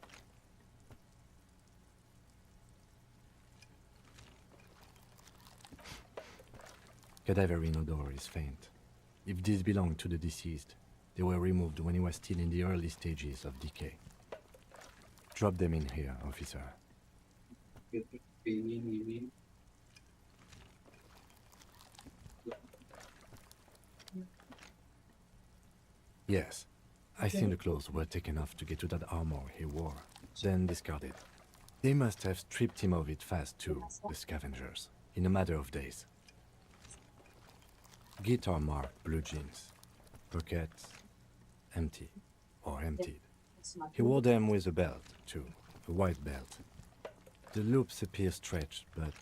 Cadaverine odor is faint. If these belong to the deceased, they were removed when he was still in the early stages of decay. Drop them in here, officer. Yes, I think the clothes were taken off to get to that armor he wore, then discarded. They must have stripped him of it fast too, the scavengers, in a matter of days. Guitar marked blue jeans. Pockets empty or emptied. He wore them with a belt, too, a white belt. The loops appear stretched, but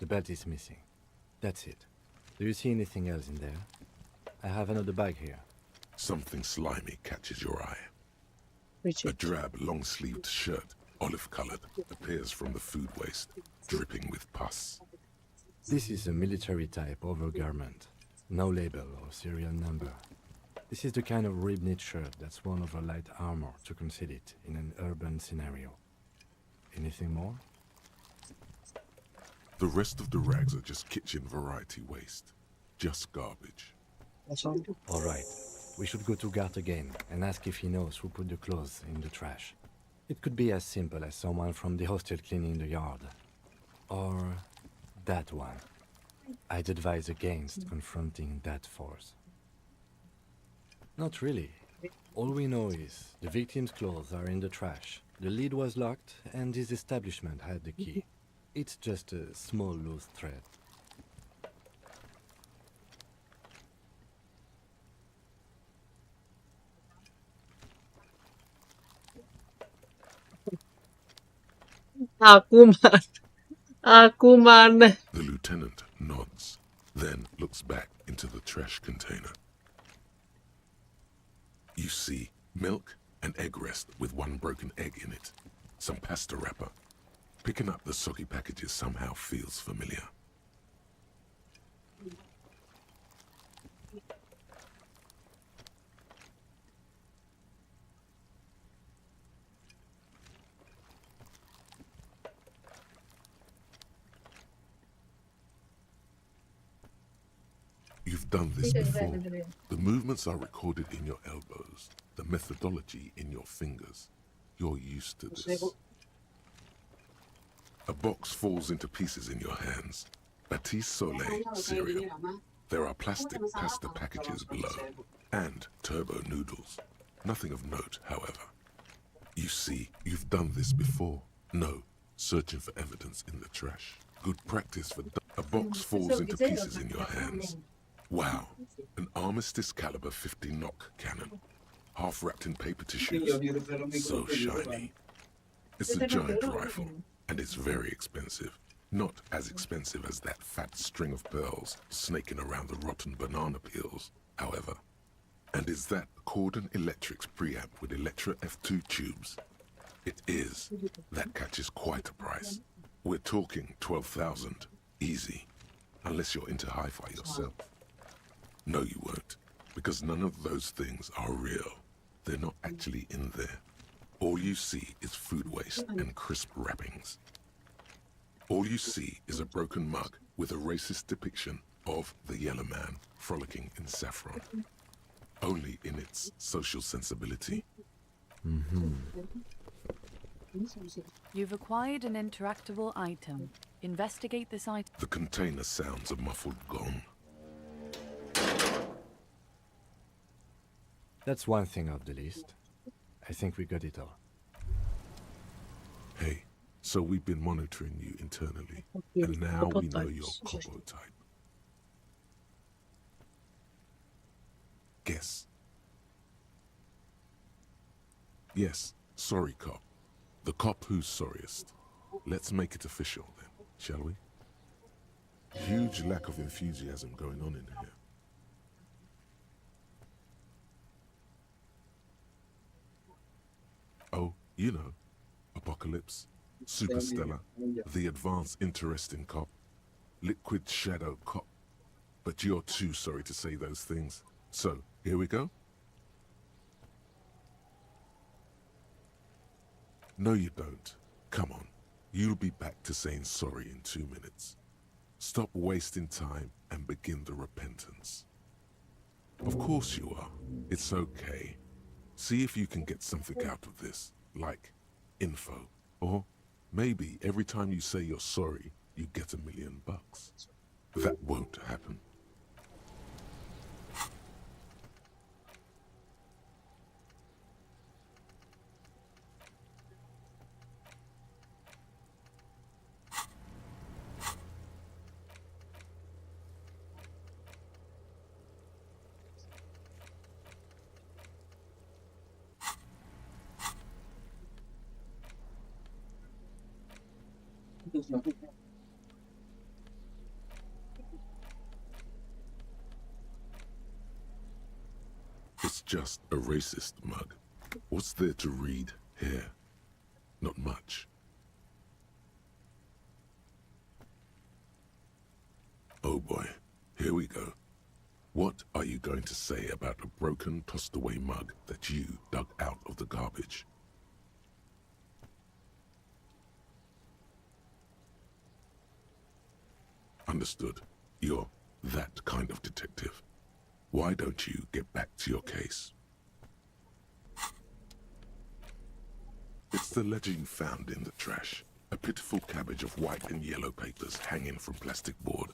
the belt is missing. That's it. Do you see anything else in there? I have another bag here. Something slimy catches your eye. A drab, long-sleeved shirt, olive-colored, appears from the food waste, dripping with pus. This is a military-type overgarment. No label or serial number. This is the kind of rib-knit shirt that's worn over light armor to conceal it in an urban scenario. Anything more? The rest of the rags are just kitchen variety waste. Just garbage. All right. We should go to Gart again and ask if he knows who put the clothes in the trash. It could be as simple as someone from the hostel cleaning the yard. Or that one. I'd advise against confronting that force. Not really. All we know is the victim's clothes are in the trash. The lid was locked and his establishment had the key. It's just a small loose thread. Aku mana? The lieutenant nods, then looks back into the trash container. You see milk and egg rest with one broken egg in it. Some pasta wrapper. Picking up the soggy packages somehow feels familiar. You've done this before. The movements are recorded in your elbows, the methodology in your fingers. You're used to this. A box falls into pieces in your hands. Baptiste Soleil cereal. There are plastic pasta packages below, and turbo noodles. Nothing of note, however. You see, you've done this before. No, searching for evidence in the trash. Good practice for... A box falls into pieces in your hands. Wow, an Armistice caliber 50 knock cannon. Half wrapped in paper tissues. So shiny. It's a giant rifle, and it's very expensive. Not as expensive as that fat string of pearls snaking around the rotten banana peels, however. And is that Cordon Electric's preamp with Electra F2 tubes? It is. That catches quite a price. We're talking 12,000, easy. Unless you're into hi-fi yourself. No, you won't, because none of those things are real. They're not actually in there. All you see is food waste and crisp wrappings. All you see is a broken mug with a racist depiction of the yellow man frolicking in saffron. Only in its social sensibility. You've acquired an interactable item. Investigate this item. The container sounds a muffled gong. That's one thing off the list. I think we got it all. Hey, so we've been monitoring you internally, and now we know your Copo type. Guess. Yes, sorry cop. The cop who's sorriest. Let's make it official then, shall we? Huge lack of enthusiasm going on in here. Oh, you know, Apocalypse, Superstellar, the advanced interesting cop, liquid shadow cop. But you're too sorry to say those things. So, here we go? No, you don't. Come on. You'll be back to saying sorry in 2 minutes. Stop wasting time and begin the repentance. Of course you are. It's okay. See if you can get something out of this, like info. Or maybe every time you say you're sorry, you get $1 million. That won't happen. It's just a racist mug. What's there to read here? Not much. Oh boy, here we go. What are you going to say about a broken, tossed-away mug that you dug out of the garbage? Understood. You're that kind of detective. Why don't you get back to your case? It's the ledger you found in the trash. A pitiful cabbage of white and yellow papers hanging from plastic board,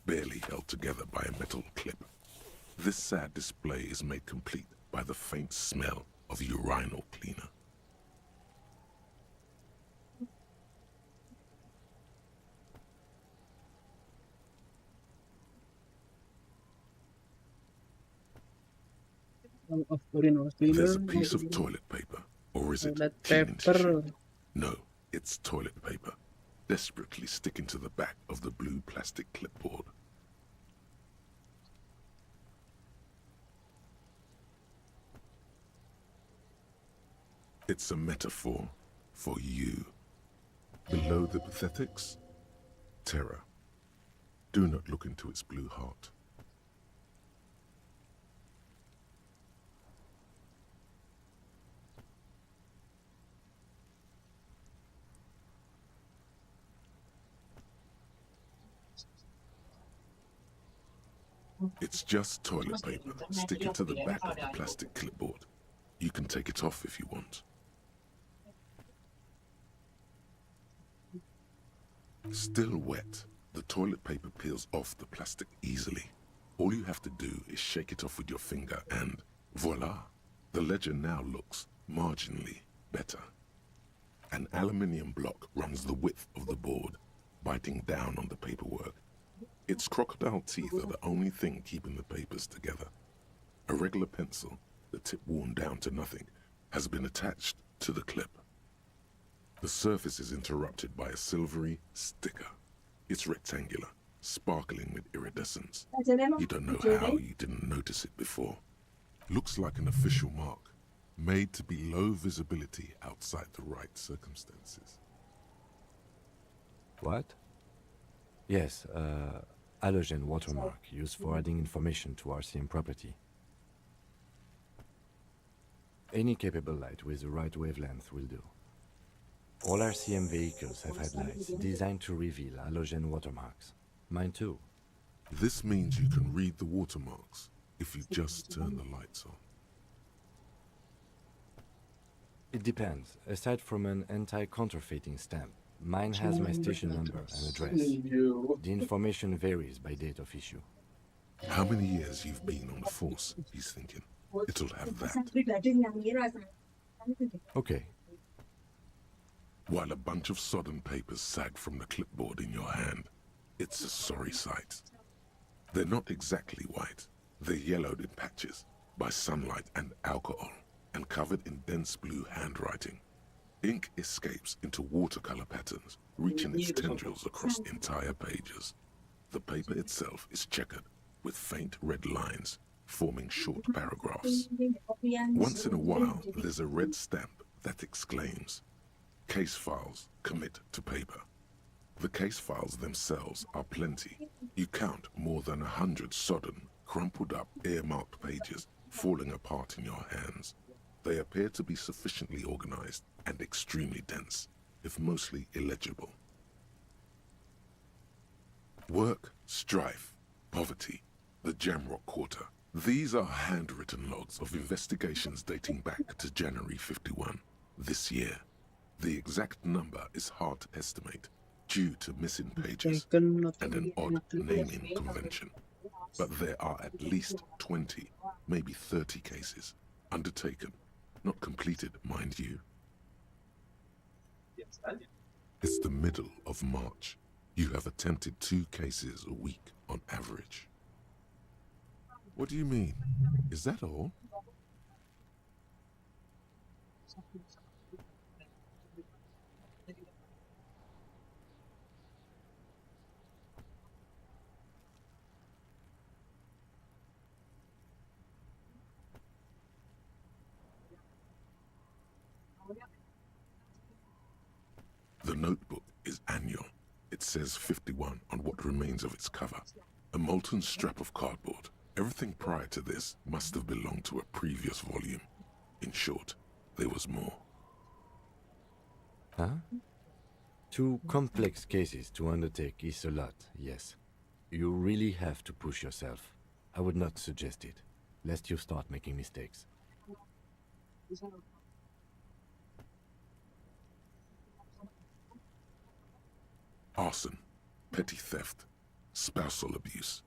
barely held together by a metal clip. This sad display is made complete by the faint smell of urinal cleaner. There's a piece of toilet paper, or is it cleaning tissue? No, it's toilet paper, desperately sticking to the back of the blue plastic clipboard. It's a metaphor for you. Below the pathetics, terror. Do not look into its blue heart. It's just toilet paper sticking to the back of the plastic clipboard. You can take it off if you want. Still wet, the toilet paper peels off the plastic easily. All you have to do is shake it off with your finger and voila! The ledger now looks marginally better. An aluminium block runs the width of the board, biting down on the paperwork. Its crocodile teeth are the only thing keeping the papers together. A regular pencil, the tip worn down to nothing, has been attached to the clip. The surface is interrupted by a silvery sticker. It's rectangular, sparkling with iridescence. You don't know how you didn't notice it before. Looks like an official mark, made to be low visibility outside the right circumstances. What? Yes, halogen watermark used for adding information to RCM property. Any capable light with the right wavelength will do. All RCM vehicles have headlights designed to reveal halogen watermarks. Mine too. This means you can read the watermarks if you just turn the lights on. It depends. Aside from an anti-counterfeiting stamp, mine has my station number and address. The information varies by date of issue. How many years you've been on the force, he's thinking. It'll have that. Okay. While a bunch of sodden papers sag from the clipboard in your hand, it's a sorry sight. They're not exactly white. They're yellowed in patches by sunlight and alcohol, and covered in dense blue handwriting. Ink escapes into watercolor patterns, reaching its tendrils across entire pages. The paper itself is checkered, with faint red lines, forming short paragraphs. Once in a while, there's a red stamp that exclaims, "Case files, commit to paper." The case files themselves are plenty. You count more than 100 sodden, crumpled up, earmarked pages falling apart in your hands. They appear to be sufficiently organized and extremely dense, if mostly illegible. Work, strife, poverty, the Jamrock Quarter. These are handwritten logs of investigations dating back to January 51, this year. The exact number is hard to estimate due to missing pages and an odd naming convention. But there are at least 20, maybe 30 cases undertaken, not completed, mind you. It's the middle of March. You have attempted 2 cases a week on average. What do you mean? Is that all? The notebook is annual. It says 51 on what remains of its cover. A molten strap of cardboard. Everything prior to this must have belonged to a previous volume. In short, there was more. Huh? 2 complex cases to undertake is a lot, yes. You really have to push yourself. I would not suggest it, lest you start making mistakes. Arson, petty theft, spousal abuse,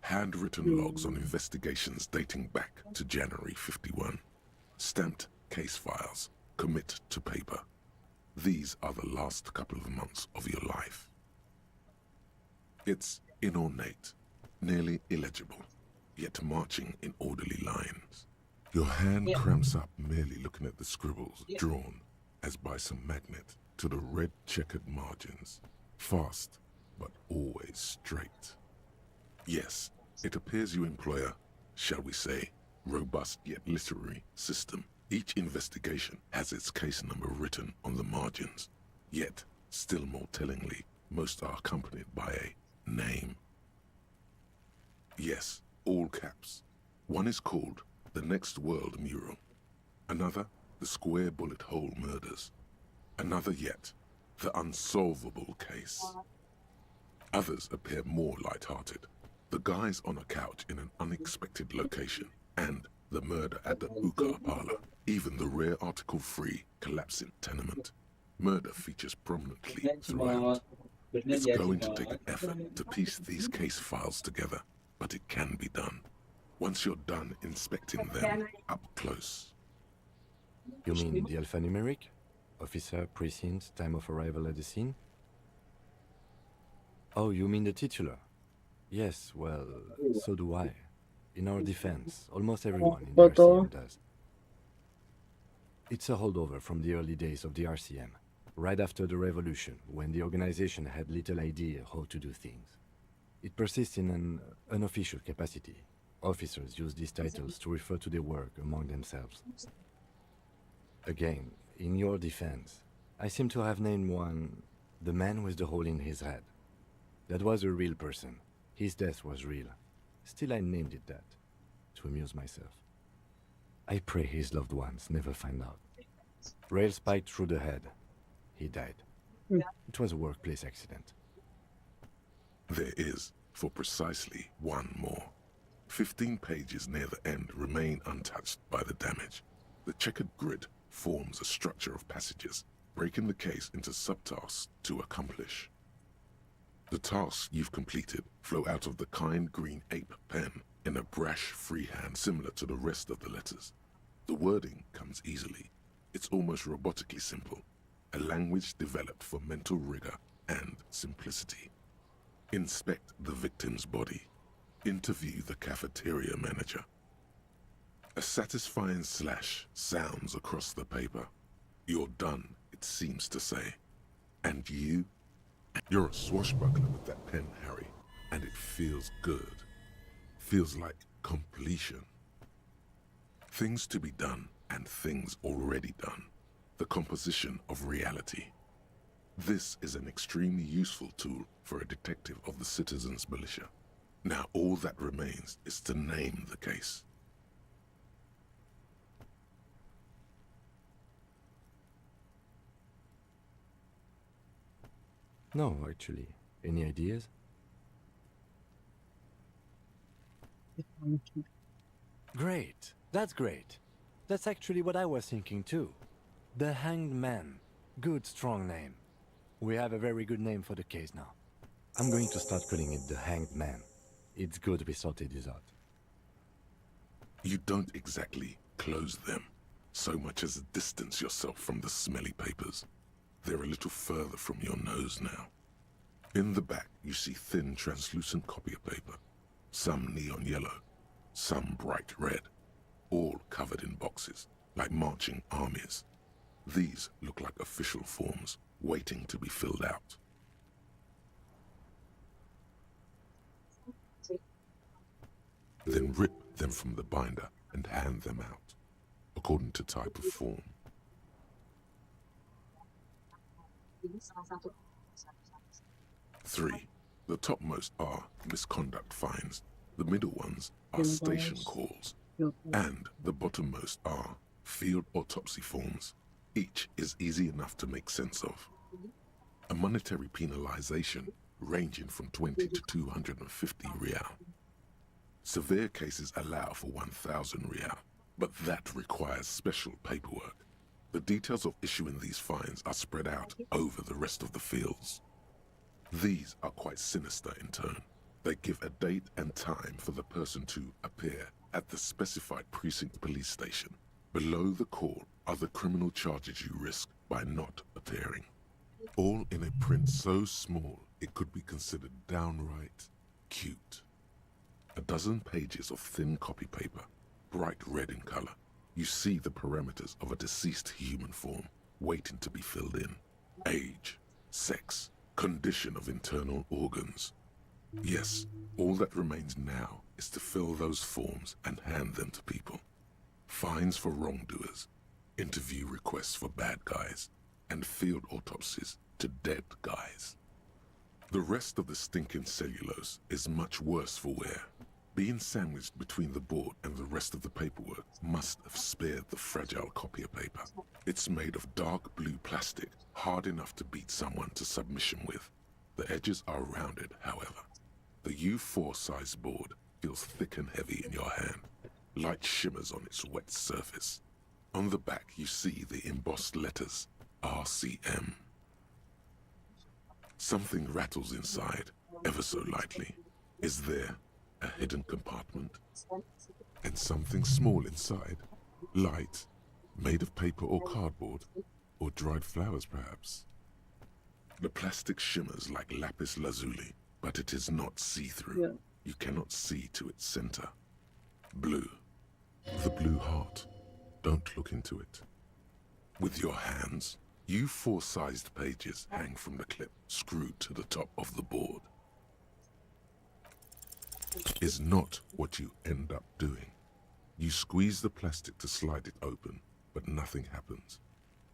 handwritten logs on investigations dating back to January 51, stamped case files, commit to paper. These are the last couple of months of your life. It's inornate, nearly illegible, yet marching in orderly lines. Your hand cramps up merely looking at the scribbles drawn, as by some magnet, to the red checkered margins. Fast, but always straight. Yes, it appears you employ a, shall we say, robust yet literary system. Each investigation has its case number written on the margins. Yet, still more tellingly, most are accompanied by a name. Yes, all caps. One is called The Next World Mural. Another, The Square Bullet Hole Murders. Another yet, The Unsolvable Case. Others appear more light-hearted. The guys on a couch in an unexpected location, and the murder at the hookah parlor. Even the rare article-free collapsing tenement. Murder features prominently throughout. It's going to take an effort to piece these case files together, but it can be done. Once you're done inspecting them up close. You mean the alphanumeric? Officer, precinct, time of arrival at the scene? Oh, you mean the titular? Yes, well, so do I. In our defense, almost everyone in the RCM does. It's a holdover from the early days of the RCM, right after the revolution, when the organization had little idea how to do things. It persists in an unofficial capacity. Officers use these titles to refer to their work among themselves. Again, in your defense, I seem to have named one, the man with the hole in his head. That was a real person. His death was real. Still, I named it that, to amuse myself. I pray his loved ones never find out. Rail spiked through the head. He died. It was a workplace accident. There is, for precisely one more. 15 pages near the end remain untouched by the damage. The checkered grid forms a structure of passages, breaking the case into subtasks to accomplish. The tasks you've completed flow out of the kind green ape pen in a brash freehand similar to the rest of the letters. The wording comes easily. It's almost robotically simple, a language developed for mental rigor and simplicity. Inspect the victim's body. Interview the cafeteria manager. A satisfying slash sounds across the paper. You're done, it seems to say. And you're a swashbuckler with that pen, Harry, and it feels good. Feels like completion. Things to be done and things already done. The composition of reality. This is an extremely useful tool for a detective of the citizens' militia. Now all that remains is to name the case. No, actually. Any ideas? Great. That's great. That's actually what I was thinking too. The Hanged Man. Good, strong name. We have a very good name for the case now. I'm going to start calling it the Hanged Man. It's good we sorted this out. You don't exactly close them, so much as distance yourself from the smelly papers. They're a little further from your nose now. In the back, you see thin, translucent copy of paper. Some neon yellow, some bright red, all covered in boxes, like marching armies. These look like official forms, waiting to be filled out. Then rip them from the binder and hand them out, according to type of form. 3. The topmost are misconduct fines, the middle ones are station calls, and the bottommost are field autopsy forms. Each is easy enough to make sense of. A monetary penalization ranging from 20 to 250 real. Severe cases allow for 1,000 real, but that requires special paperwork. The details of issuing these fines are spread out over the rest of the fields. These are quite sinister in turn. They give a date and time for the person to appear at the specified precinct police station. Below the call are the criminal charges you risk by not appearing. All in a print so small it could be considered downright cute. A dozen pages of thin copy paper, bright red in color. You see the parameters of a deceased human form waiting to be filled in. Age, sex, condition of internal organs. Yes, all that remains now is to fill those forms and hand them to people. Fines for wrongdoers, interview requests for bad guys, and field autopsies to dead guys. The rest of the stinking cellulose is much worse for wear. Being sandwiched between the board and the rest of the paperwork must have spared the fragile copier paper. It's made of dark blue plastic, hard enough to beat someone to submission with. The edges are rounded, however. The U4 size board feels thick and heavy in your hand. Light shimmers on its wet surface. On the back you see the embossed letters, RCM. Something rattles inside, ever so lightly. Is there a hidden compartment? And something small inside, light, made of paper or cardboard, or dried flowers perhaps. The plastic shimmers like lapis lazuli, but it is not see-through. Yeah. You cannot see to its center. Blue. The blue heart. Don't look into it. With your hands, U4-sized pages hang from the clip screwed to the top of the board. Is not what you end up doing. You squeeze the plastic to slide it open, but nothing happens.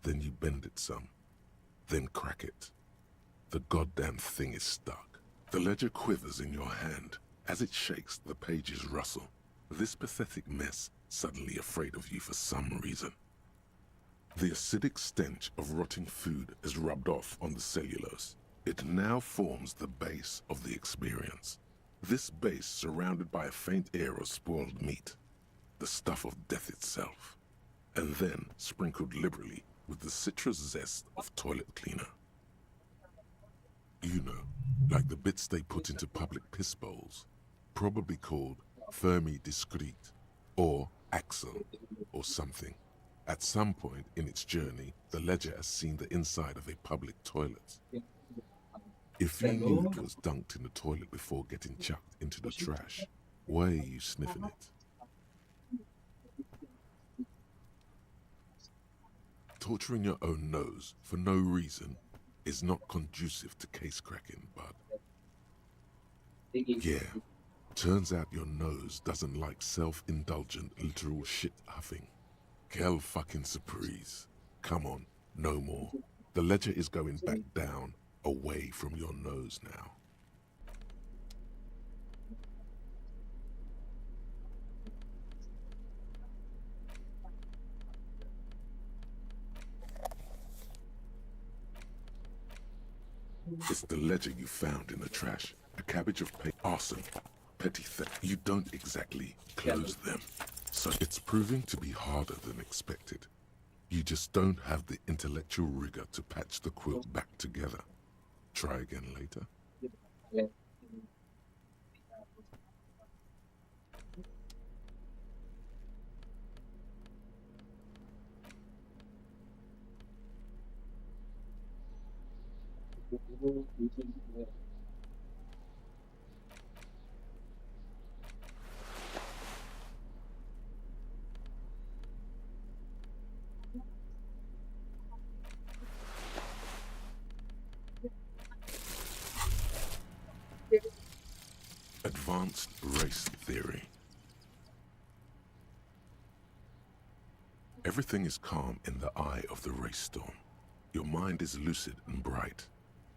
Then you bend it some, then crack it. The goddamn thing is stuck. The ledger quivers in your hand. As it shakes, the pages rustle. This pathetic mess suddenly afraid of you for some reason. The acidic stench of rotting food is rubbed off on the cellulose. It now forms the base of the experience. This base surrounded by a faint air of spoiled meat, the stuff of death itself. and then sprinkled liberally with the citrus zest of toilet cleaner. You know, like the bits they put into public piss bowls, probably called Fermi Discrete, or Axel, or something. At some point in its journey, the ledger has seen the inside of a public toilet. If you knew it was dunked in the toilet before getting chucked into the trash, why are you sniffing it? Torturing your own nose for no reason is not conducive to case cracking, bud. Yeah, turns out your nose doesn't like self-indulgent literal shit huffing. Quelle fucking surprise. Come on, no more. The ledger is going back down, away from your nose now. It's the ledger you found in the trash. A cabbage of arson, petty theft. You don't exactly close them. So it's proving to be harder than expected. You just don't have the intellectual rigor to patch the quilt back together. Try again later. Advanced race theory. Everything is calm in the eye of the race storm. Your mind is lucid and bright.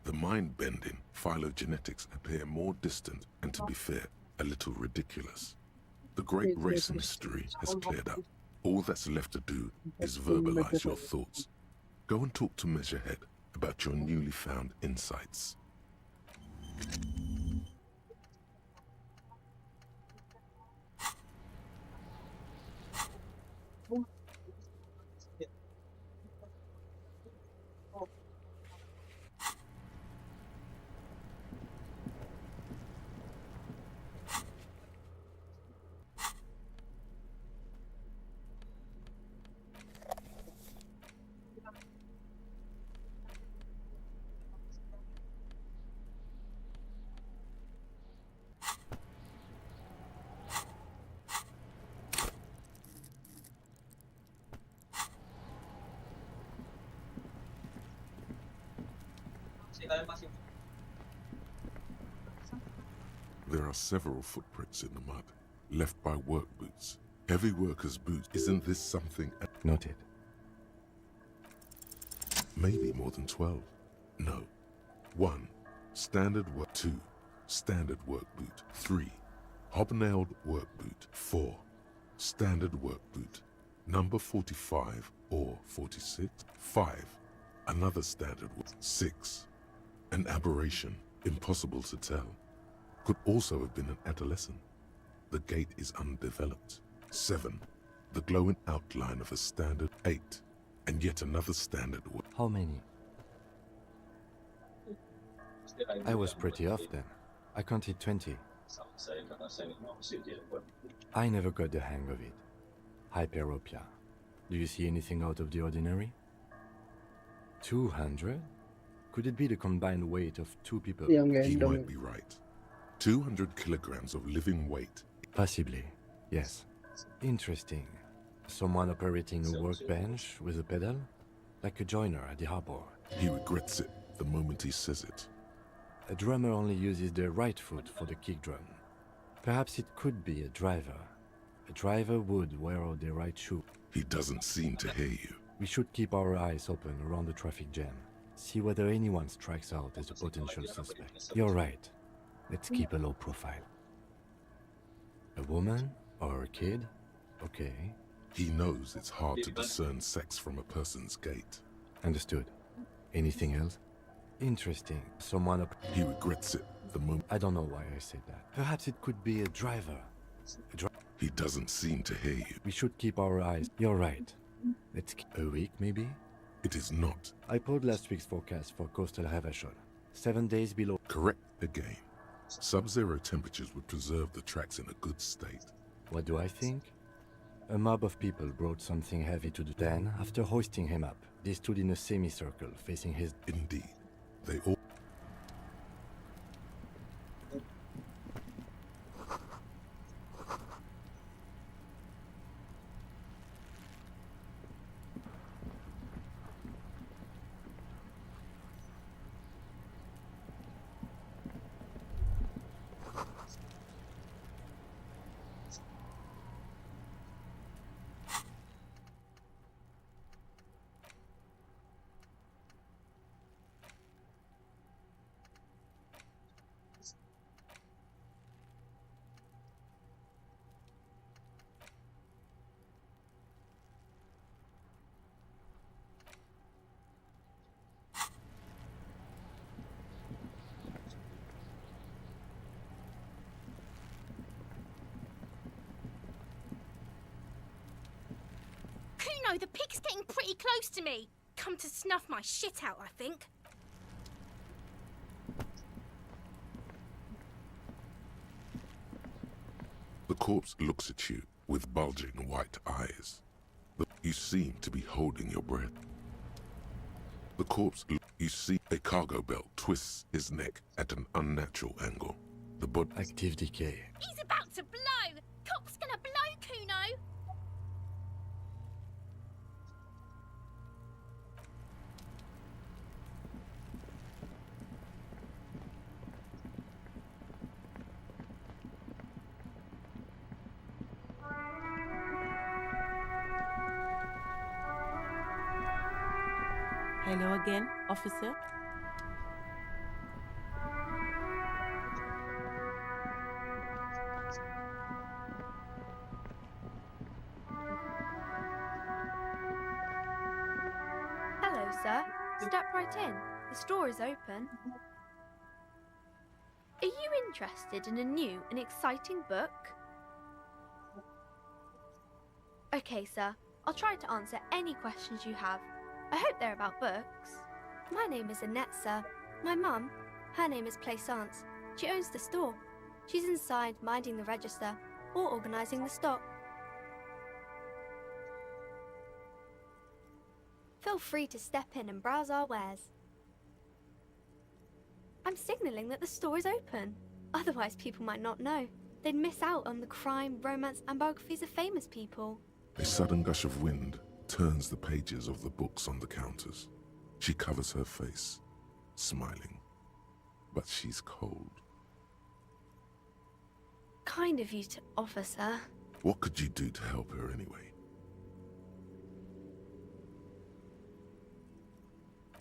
The mind-bending phylogenetics appear more distant and, to be fair, a little ridiculous. The great race mystery has cleared up. All that's left to do is verbalize your thoughts. Go and talk to Measurehead about your newly found insights. There are several footprints in the mud, left by work boots. Heavy workers' boots. Isn't this something? Noted. Maybe more than 12. No. 1. Standard work. 2. Standard work boot. 3. Hobnailed work boot. 4. Standard work boot. Number 45 or 46. 5. Another standard work. 6. An aberration. Impossible to tell. Could also have been an adolescent. The gait is undeveloped. 7. The glowing outline of a standard. 8. And yet another standard work. How many? I was pretty off then. I counted 20. I never got the hang of it. Hyperopia. Do you see anything out of the ordinary? 200? Could it be the combined weight of two people? He might be right. 200 kilograms of living weight. Possibly, yes. Interesting. Someone operating a workbench with a pedal? Like a joiner at the harbor. He regrets it the moment he says it. A drummer only uses their right foot for the kick drum. Perhaps it could be a driver. A driver would wear out their right shoe. He doesn't seem to hear you. We should keep our eyes open around the traffic jam. See whether anyone strikes out as a potential suspect. You're right. Let's keep a low profile. A woman or a kid? Okay. He knows it's hard to discern sex from a person's gait. Understood. Anything else? Interesting. Someone up... He regrets it the moment... I don't know why I said that. Perhaps it could be a driver. He doesn't seem to hear you. We should keep our eyes... You're right. It's a week, maybe? It is not. I pulled last week's forecast for coastal Havashol. 7 days below. Correct again. Sub-zero temperatures would preserve the tracks in a good state. What do I think? A mob of people brought something heavy to the den. After hoisting him up, they stood in a semicircle facing his... Indeed. They all... The pig's getting pretty close to me. Come to snuff my shit out, I think. The corpse looks at you with bulging white eyes. You seem to be holding your breath. The corpse, you see a cargo belt twists his neck at an unnatural angle. The body... Active decay. He's about to blow! Cop's gonna blow, Kuno! Hello again, officer. Hello, sir. Step right in. The store is open. Are you interested in a new and exciting book? Okay, sir. I'll try to answer any questions you have. I hope they're about books. My name is Annette, sir. My mum, her name is Plaisance. She owns the store. She's inside minding the register or organising the stock. Feel free to step in and browse our wares. I'm signalling that the store is open. Otherwise people might not know. They'd miss out on the crime, romance and biographies of famous people. A sudden gush of wind turns the pages of the books on the counters. She covers her face, smiling. But she's cold. Kind of you to offer, sir. What could you do to help her anyway?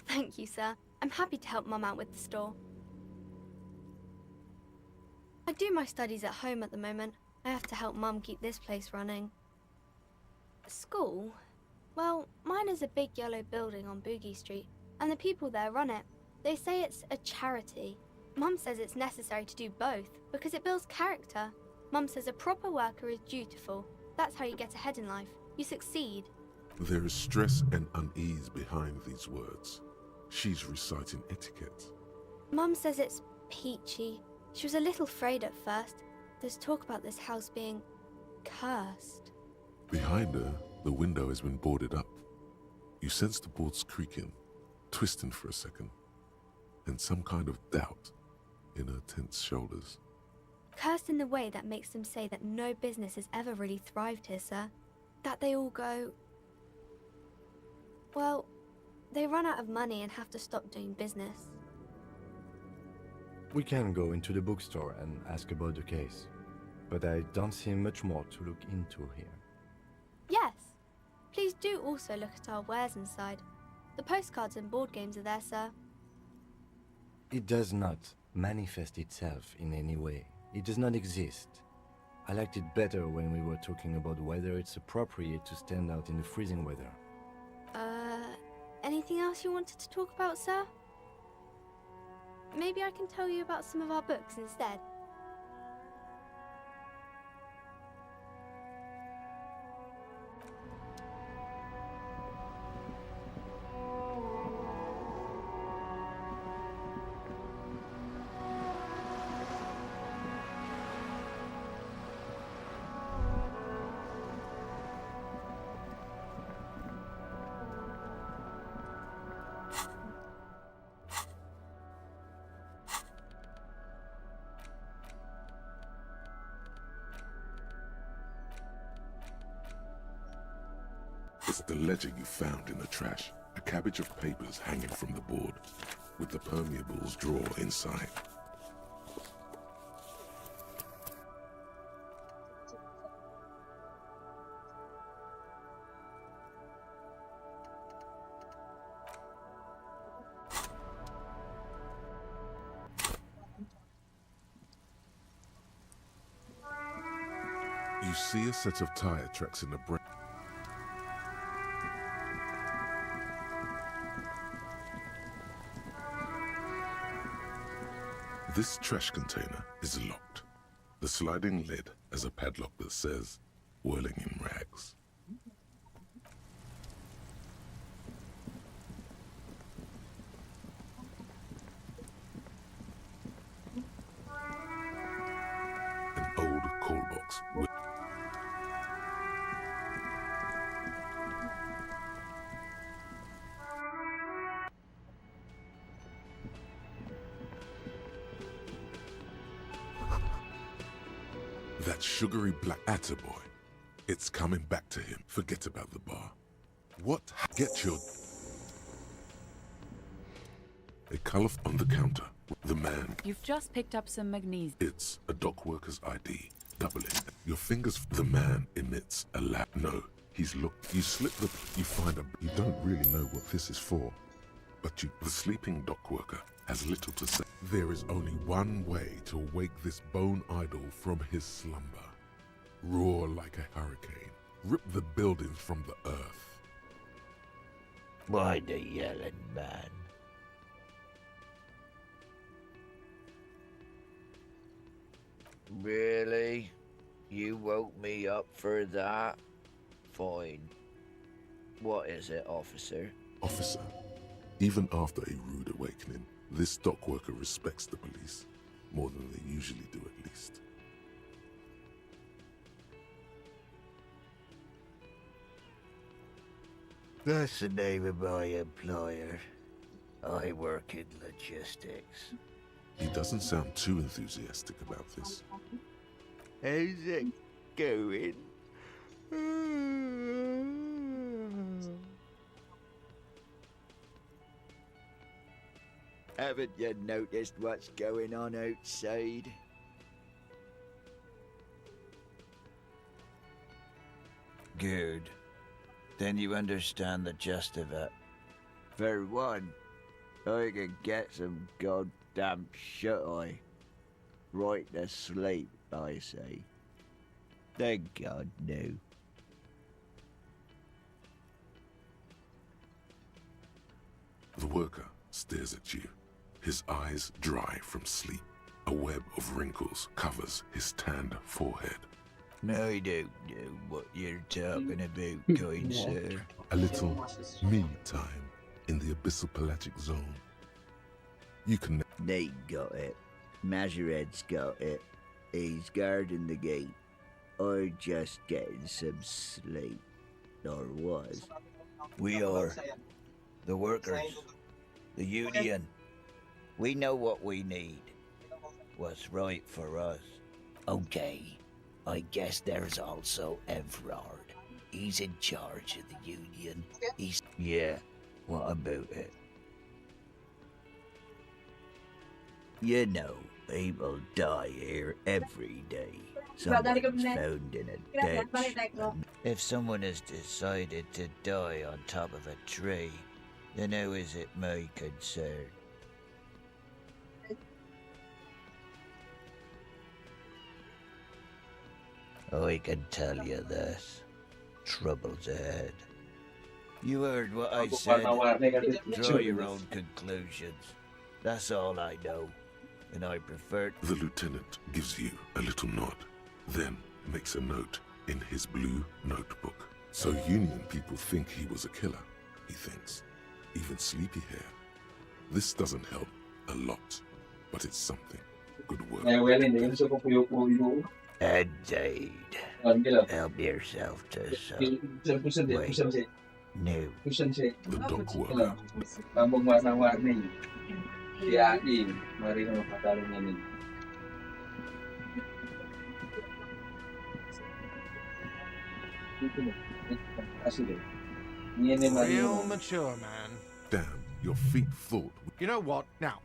Thank you, sir. I'm happy to help Mum out with the store. I do my studies at home at the moment. I have to help Mum keep this place running. School? Well, mine is a big yellow building on Boogie Street, and the people there run it. They say it's a charity. Mum says it's necessary to do both, because it builds character. Mum says a proper worker is dutiful. That's how you get ahead in life. You succeed. There is stress and unease behind these words. She's reciting etiquette. Mum says it's peachy. She was a little afraid at first. There's talk about this house being cursed. Behind her, the window has been boarded up. You sense the boards creaking, twisting for a second, and some kind of doubt in her tense shoulders. Cursed in the way that makes them say that no business has ever really thrived here, sir. That they all go... Well, they run out of money and have to stop doing business. We can go into the bookstore and ask about the case, but I don't see much more to look into here. Yes. Please do also look at our wares inside. The postcards and board games are there, sir. It does not manifest itself in any way. It does not exist. I liked it better when we were talking about whether it's appropriate to stand out in the freezing weather. Anything else you wanted to talk about, sir? Maybe I can tell you about some of our books instead. It's the ledger you found in the trash. A cabbage of papers hanging from the board, with the permeables drawer inside. You see a set of tire tracks in the brain. This trash container is locked. The sliding lid has a padlock that says, "Whirling in rags." An old call box with that sugary black attaboy. It's coming back to him. Forget about the bar. What? Get your... A color on the counter. The man. You've just picked up some magnesium. It's a dock worker's ID. Doubling. Your fingers. The man emits a laugh. No, he's looked. You slip the. You find a. You don't really know what this is for, but you. The sleeping dock worker has little to say. There is only one way to wake this bone idol from his slumber. Roar like a hurricane. Rip the buildings from the earth. Why the yelling, man? Really? You woke me up for that? Fine. What is it, officer? Officer, even after a rude awakening, this dock worker respects the police more than they usually do, at least. That's the name of my employer. I work in logistics. He doesn't sound too enthusiastic about this. How's it going? Haven't you noticed what's going on outside? Good. Then you understand the gist of it. For one, I can get some goddamn shut-eye. Right to sleep, I say. Thank God, no. The worker stares at you, his eyes dry from sleep. A web of wrinkles covers his tanned forehead. I don't know what you're talking about, kind sir. A little me time in the abyssal pelagic zone. You can... They got it. Majoret's got it. He's guarding the gate. Or just getting some sleep. Or was. We are. The workers. The union. We know what we need. What's right for us. Okay. I guess there's also Everard. He's in charge of the union. He's... Yeah. What about it? You know, people die here every day. Someone's found in a ditch. If someone has decided to die on top of a tree, then how is it my concern? I can tell you this. Trouble's ahead. You heard what I said. Draw your own conclusions. That's all I know. And I prefer... The lieutenant gives you a little nod, then makes a note in his blue notebook. So Union people think he was a killer, he thinks. Even sleepy hair. This doesn't help a lot, but it's something. Good work. Indeed. Help yourself to some. Wait. No. The dock worker. Real mature, man. Damn, your feet thought. You know what? Now,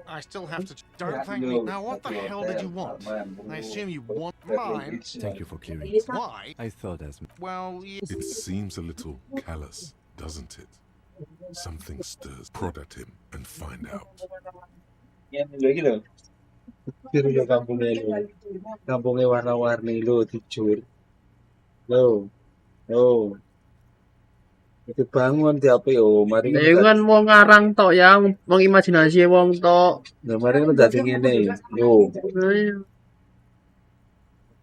I still have to... Don't thank me. Now, what the hell did you want? I assume you want mine. Thank you for clearing it. Why? I thought as... Well, It seems a little callous, doesn't it? Something stirs. Prod at him and find out. Lagi loh. Biru lo kampungnya lo. Kampungnya warna-warni lo, jujur. Lo. Lo. Itu bangun tiap yo, mari Ya kan wong ngarang tok ya, wong imajinasi wong tok. Nah, mari kita dadi ngene. Yo.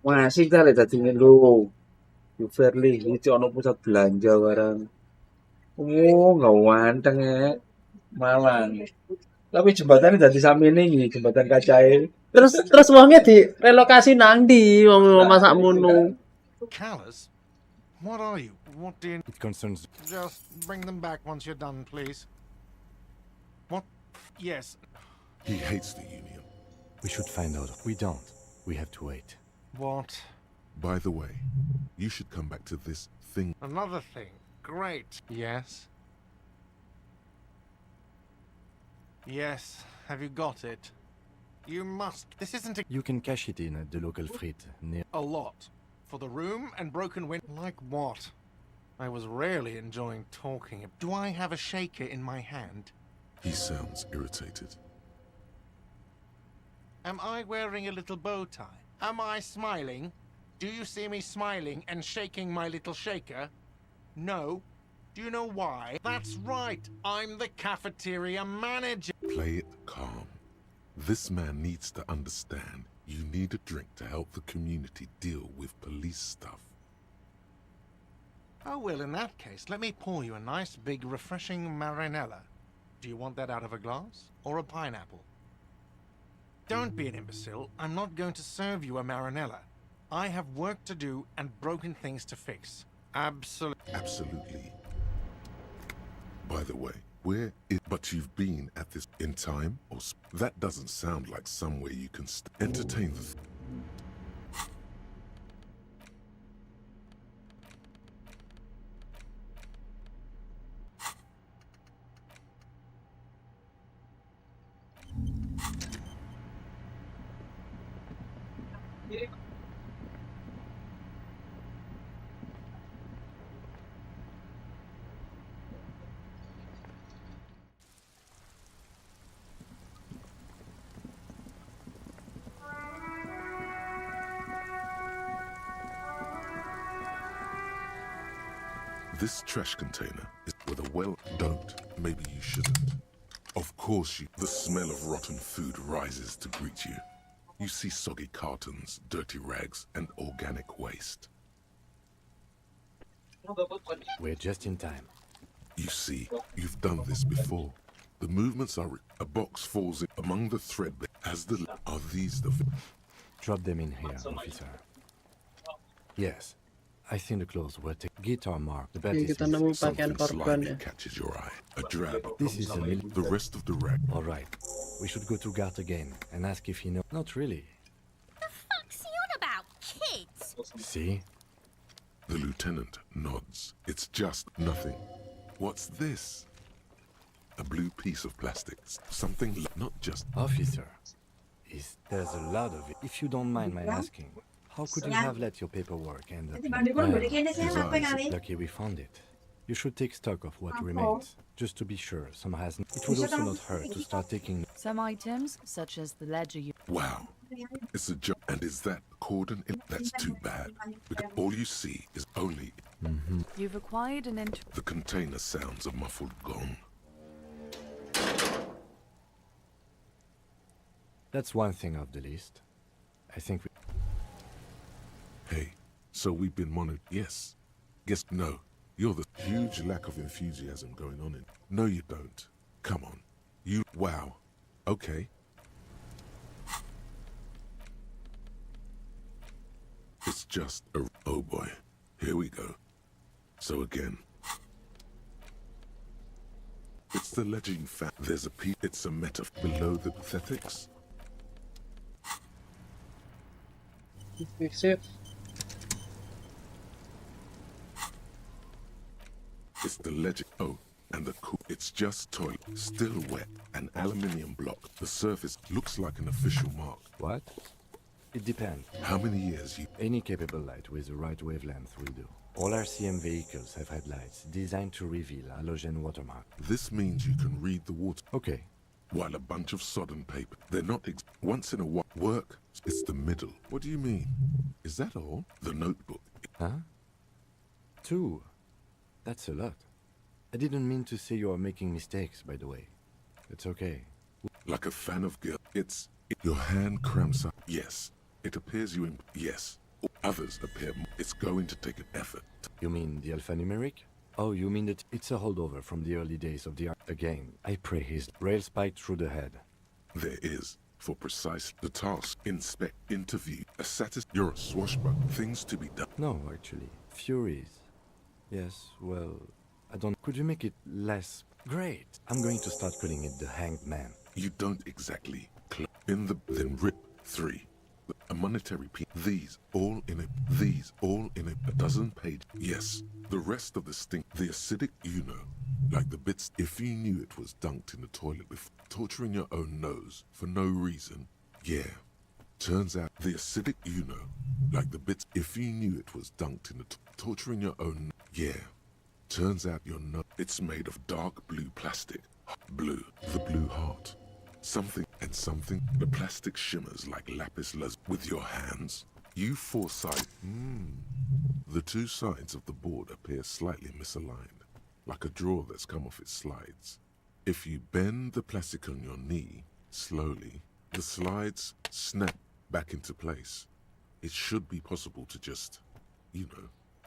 Masih ta lek dadi ngene lo. Yo Fairly, iki ono pusat belanja barang. Oh, nggak wanteng ya. Malang. Tapi jembatannya dadi samene iki, jembatan kacae. Terus wongnya di relokasi nang ndi wong masak mono. Callous? What are you? What do you... It concerns... Just bring them back once you're done, please. What? Yes. He hates the Union. We should find out. We don't. We have to wait. What? By the way, you should come back to this thing. Another thing. Great. Yes? Yes. Have you got it? You must. This isn't a... You can cash it in at the local frit near... A lot. For the room and broken window. Like what? I was rarely enjoying talking. Do I have a shaker in my hand? He sounds irritated. Am I wearing a little bow tie? Am I smiling? Do you see me smiling and shaking my little shaker? No. Do you know why? That's right. I'm the cafeteria manager. Play it calm. This man needs to understand you need a drink to help the community deal with police stuff. Oh, well, in that case, let me pour you a nice, big, refreshing marinella. Do you want that out of a glass or a pineapple? Don't be an imbecile. I'm not going to serve you a marinella. I have work to do and broken things to fix. Absolutely. By the way, but you've been at this in time, or that doesn't sound like somewhere you can entertain the... This trash container is with a don't. Maybe you shouldn't. Of course you... The smell of rotten food rises to greet you. You see soggy cartons, dirty rags, and organic waste. We're just in time. You see, you've done this before. The movements are... A box falls in among the thread as the... Are these the... Drop them in here, officer. Yes. I think the clothes were taken. Guitar mark. The bed is something slimy catches your eye. A drab. This is the rest of the rag. All right. We should go to Gart again and ask if he knows. Not really. The fuck's he on about, kids? See? The lieutenant nods. It's just nothing. What's this? A blue piece of plastic. Something not just... Officer, there's a lot of it. If you don't mind my asking. How could you have let your paperwork end up? Lucky we found it. You should take stock of what remains, just to be sure some has. It would also not hurt to start taking. Some items, such as the ledger you... Wow, it's a joke. And is that cordon? That's too bad. Because all you see is only... You've acquired an The container sounds a muffled gong. That's one thing off the list. I think we... Hey, so we've been monitored. Yes. Guess no. You're the huge lack of enthusiasm going on in. No, you don't. Come on. You. Wow. Okay. It's just a. Oh boy. Here we go. So again. It's the legend fact. There's a piece. It's a meta below the pathetics. It's the legend. Oh, and the cool. It's just toilet. Still wet. An aluminium block. The surface looks like an official mark. What? It depends. How many years you... Any capable light with the right wavelength will do. All RCM vehicles have headlights designed to reveal halogen watermark. This means you can read the water. Okay. While a bunch of sodden paper. They're not once in a while. Work. It's the middle. What do you mean? Is that all? The notebook. Huh? 2. That's a lot. I didn't mean to say you are making mistakes, by the way. It's okay. Like a fan of girl. Your hand cramps up. Yes. It appears you yes. Others appear it's going to take an effort. You mean the alphanumeric? Oh, you mean that it's a holdover from the early days of the art. Again, I pray his rail spike through the head. There is, for precise the task, inspect, interview, you're a swashbuckler. Things to be done. No, actually. Furies. Yes, well, I don't... Could you make it less... Great. I'm going to start calling it the Hanged Man. You don't exactly... Then rip 3. A monetary piece. These all in a dozen page. Yes, the rest of the stink. The acidic, like the bits. If you knew it was dunked in the toilet before torturing your own nose for no reason. Yeah, turns out the acidic, like the bits. If you knew it was dunked in the torturing your own. Yeah, turns out your nose. It's made of dark blue plastic. Blue, the blue heart. Something, the plastic shimmers like lapis lazuli with your hands. You foresight. The 2 sides of the board appear slightly misaligned, like a drawer that's come off its slides. If you bend the plastic on your knee, slowly, the slides snap back into place. It should be possible to just,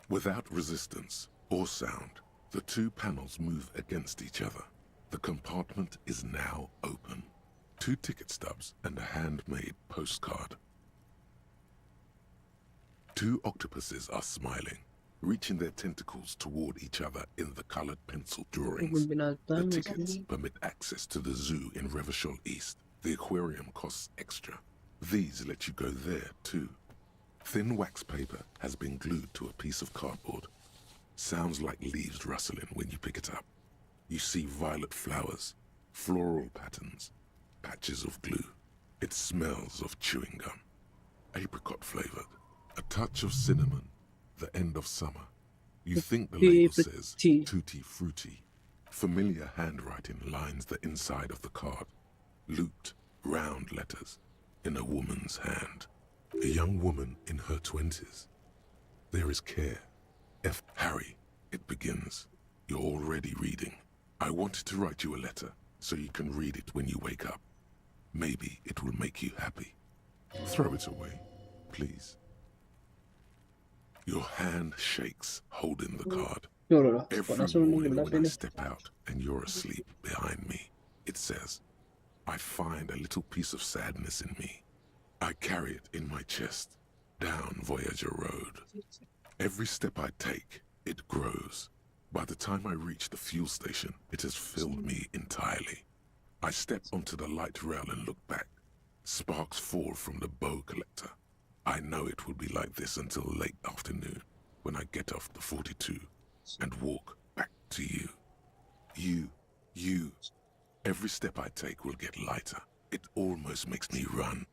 without resistance or sound, the 2 panels move against each other. The compartment is now open. 2 ticket stubs and a handmade postcard. 2 octopuses are smiling, reaching their tentacles toward each other in the colored pencil drawings. The tickets permit access to the zoo in Revachol East. The aquarium costs extra. These let you go there, too. Thin wax paper has been glued to a piece of cardboard. Sounds like leaves rustling when you pick it up. You see violet flowers, floral patterns, patches of glue. It smells of chewing gum. Apricot flavored. A touch of cinnamon. The end of summer. You think the label says Tutti Frutti. Familiar handwriting lines the inside of the card. Looped, round letters in a woman's hand. A young woman in her 20s. There is care. F. Harry, it begins. You're already reading. I wanted to write you a letter so you can read it when you wake up. Maybe it will make you happy. Throw it away, please. Your hand shakes, holding the card. Every morning when I step out and you're asleep behind me, it says, I find a little piece of sadness in me. I carry it in my chest, down Voyager Road. Every step I take, it grows. By the time I reach the fuel station, it has filled me entirely. I step onto the light rail and look back. Sparks fall from the bow collector. I know it will be like this until late afternoon, when I get off the 42 and walk back to you. You. Every step I take will get lighter. It almost makes me run.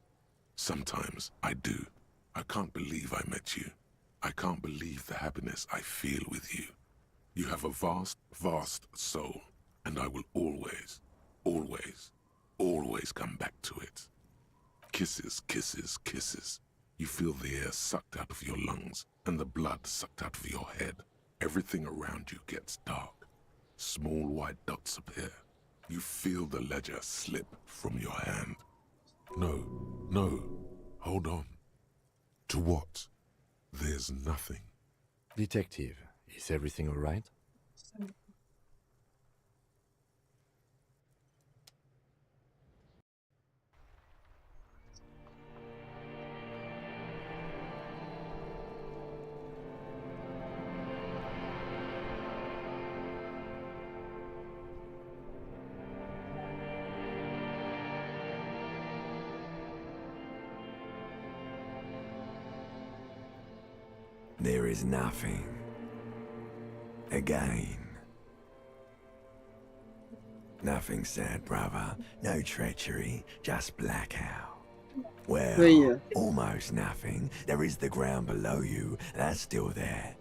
Sometimes I do. I can't believe I met you. I can't believe the happiness I feel with you. You have a vast, vast soul, and I will always, always, always come back to it. Kisses, kisses, kisses. You feel the air sucked out of your lungs and the blood sucked out of your head. Everything around you gets dark. Small white dots appear. You feel the ledger slip from your hand. No, hold on. To what? There's nothing. Detective, is everything all right? There is nothing. Again. Nothing sad, brother. No treachery, just blackout. Well, Oh, yeah. almost nothing. There is the ground below you, that's still there.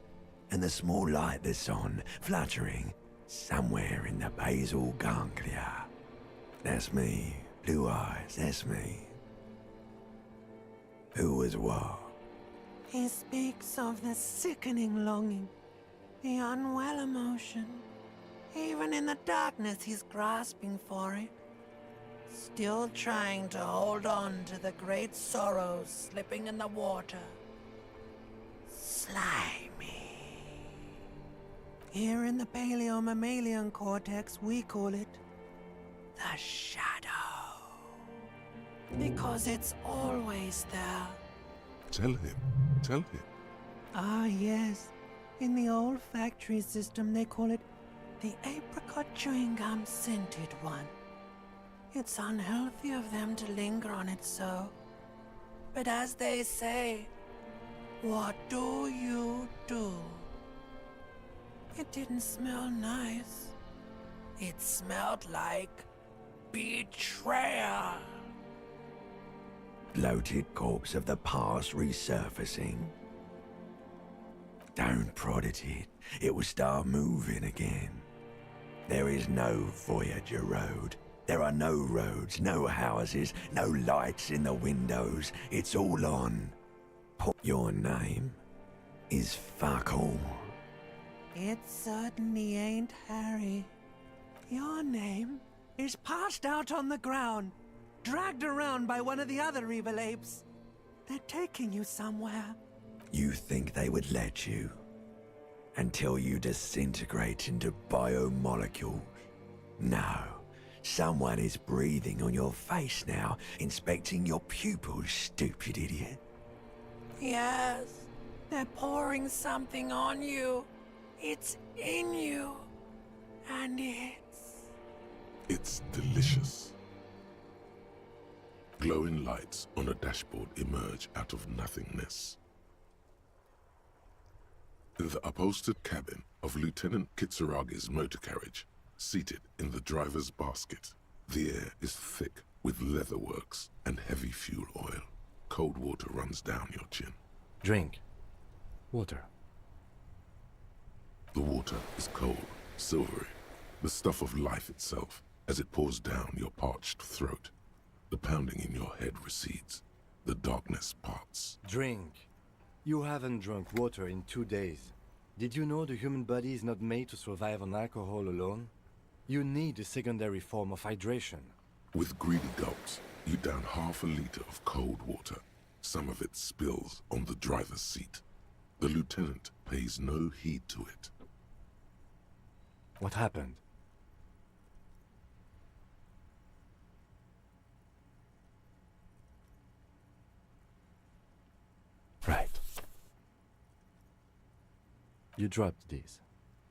And the small light that's on, fluttering, somewhere in the basal ganglia. That's me. Blue eyes, that's me. Who was what? He speaks of the sickening longing, the unwell emotion. Even in the darkness, he's grasping for it. Still trying to hold on to the great sorrows slipping in the water. Slimy. Here in the paleo-mammalian cortex, we call it the shadow. Because it's always there. Tell him. Tell him. Ah, yes. In the old factory system, they call it the apricot chewing gum scented one. It's unhealthy of them to linger on it so. But as they say, what do you do? It didn't smell nice. It smelled like betrayal. Bloated corpse of the past resurfacing. Don't prod at it. It will start moving again. There is no Voyager Road. There are no roads, no houses, no lights in the windows. It's all on. Your name is fuck all. It certainly ain't Harry. Your name is passed out on the ground, dragged around by one of the other evil apes. They're taking you somewhere. You think they would let you? Until you disintegrate into biomolecules? No. Someone is breathing on your face now, inspecting your pupils, stupid idiot. Yes, they're pouring something on you. It's in you. And It's delicious. Glowing lights on a dashboard emerge out of nothingness. In the upholstered cabin of Lieutenant Kitsuragi's motor carriage, seated in the driver's basket, the air is thick with leatherworks and heavy fuel oil. Cold water runs down your chin. Drink. Water. The water is cold, silvery, the stuff of life itself as it pours down your parched throat. The pounding in your head recedes. The darkness parts. Drink. You haven't drunk water in 2 days. Did you know the human body is not made to survive on alcohol alone? You need a secondary form of hydration. With greedy gulps, you down half a liter of cold water. Some of it spills on the driver's seat. The lieutenant pays no heed to it. What happened? Right. You dropped these.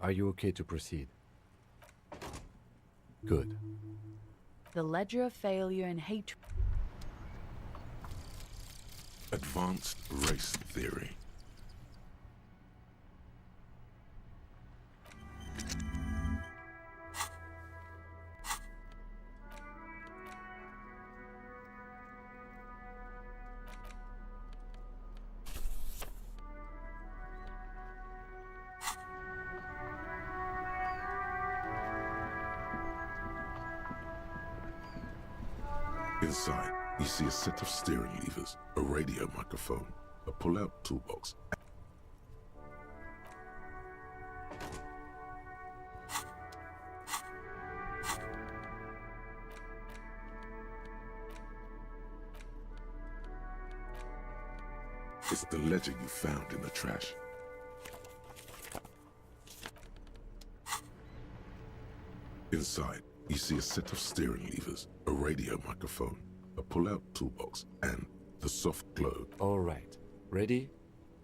Are you okay to proceed? Good. The ledger of failure and hatred. Advanced race theory. Inside, you see a set of steering levers, a radio microphone, a pull-out toolbox. It's the ledger you found in the trash. Inside, you see a set of steering levers, a radio microphone, a pull-out toolbox, and the soft glow. All right. Ready?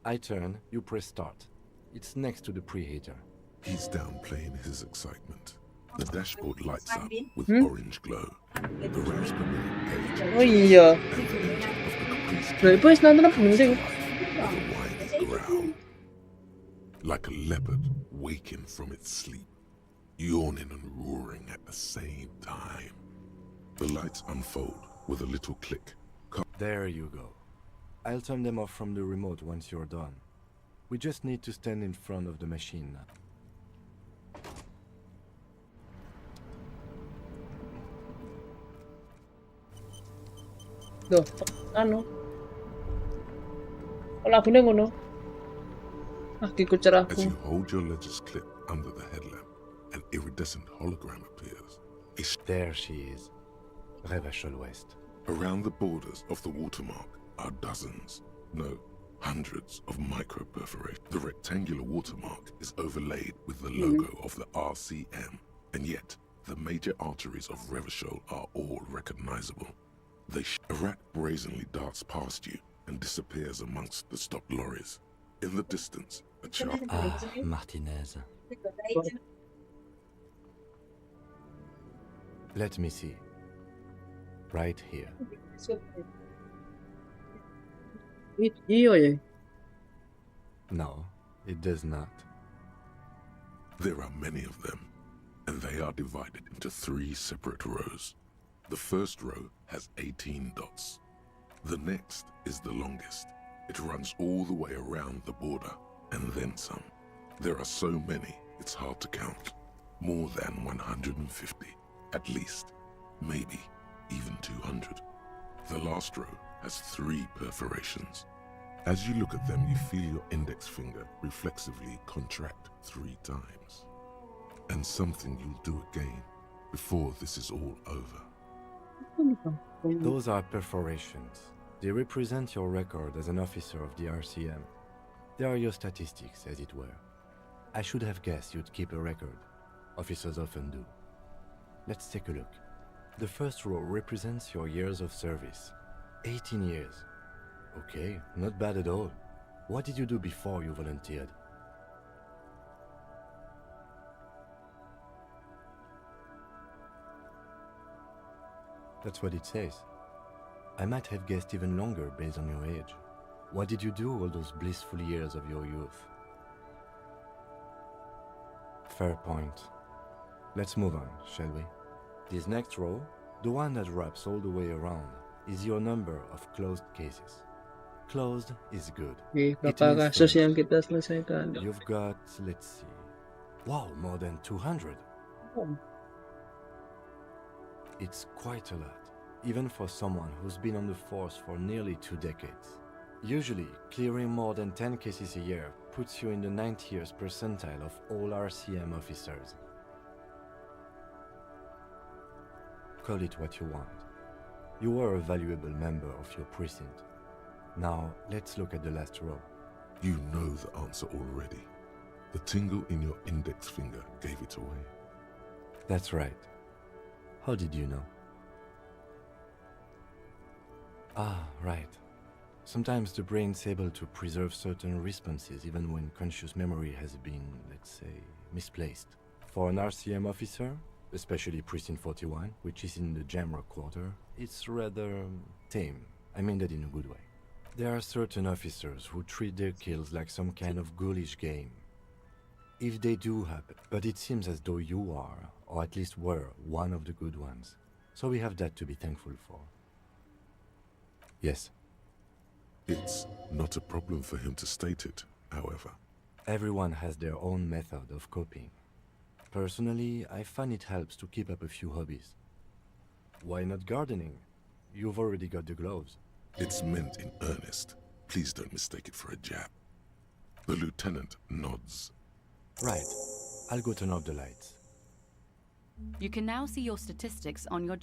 I turn, you press start. It's next to the preheater. He's downplaying his excitement. The dashboard lights up with Hmm? orange glow. The rounds per minute gauge Oh iya. Nah, itu wis nonton penting. growl. Like a leopard waking from its sleep, yawning and roaring at the same time. The lights unfold with a little click. There you go. I'll turn them off from the remote once you're done. We just need to stand in front of the machine now. Loh, anu. Kok lagune ngono? Ah, ikut As cerahku. you hold your ledger's clip under the headlamp, an iridescent hologram appears. There she is. Revachol West. Around the borders of the watermark are dozens, no, hundreds of micro-perforations. The rectangular watermark is overlaid with the logo of the RCM, and yet the major arteries of Revachol are all recognizable. A rat brazenly darts past you and disappears amongst the stopped lorries. In the distance, a child... Ah, Martinez. Let me see. Right here. Iya ya. No, it does not. There are many of them, and they are divided into 3 separate rows. The first row has 18 dots. The next is the longest. It runs all the way around the border, and then some. There are so many, it's hard to count. More than 150, at least. Maybe even 200. The last row has 3 perforations. As you look at them, you feel your index finger reflexively contract 3 times. And something you'll do again before this is all over. Those are perforations. They represent your record as an officer of the RCM. They are your statistics, as it were. I should have guessed you'd keep a record. Officers often do. Let's take a look. The first row represents your years of service. 18 years. Okay, not bad at all. What did you do before you volunteered? That's what it says. I might have guessed even longer based on your age. What did you do all those blissful years of your youth? Fair point. Let's move on, shall we? This next row, the one that wraps all the way around, is your number of closed cases. Closed is good. Oke, It berapa means kasus finished. yang kita selesaikan? You've got, let's see. Wow, more than 200. It's quite a lot, even for someone who's been on the force for nearly 2 decades. Usually, clearing more than 10 cases a year puts you in the 90th percentile of all RCM officers. Call it what you want. You were a valuable member of your precinct. Now, let's look at the last row. You know the answer already. The tingle in your index finger gave it away. That's right. How did you know? Ah, right. Sometimes the brain's able to preserve certain responses even when conscious memory has been, let's say, misplaced. For an RCM officer, especially Precinct 41, which is in the Jamrock quarter, it's rather tame. I mean that in a good way. There are certain officers who treat their kills like some kind of ghoulish game. If they do happen, but it seems as though you are, or at least were, one of the good ones. So we have that to be thankful for. Yes. It's not a problem for him to state it, however. Everyone has their own method of coping. Personally, I find it helps to keep up a few hobbies. Why not gardening? You've already got the gloves. It's meant in earnest. Please don't mistake it for a jab. The lieutenant nods. Right. I'll go turn off the lights. You can now see your statistics on your...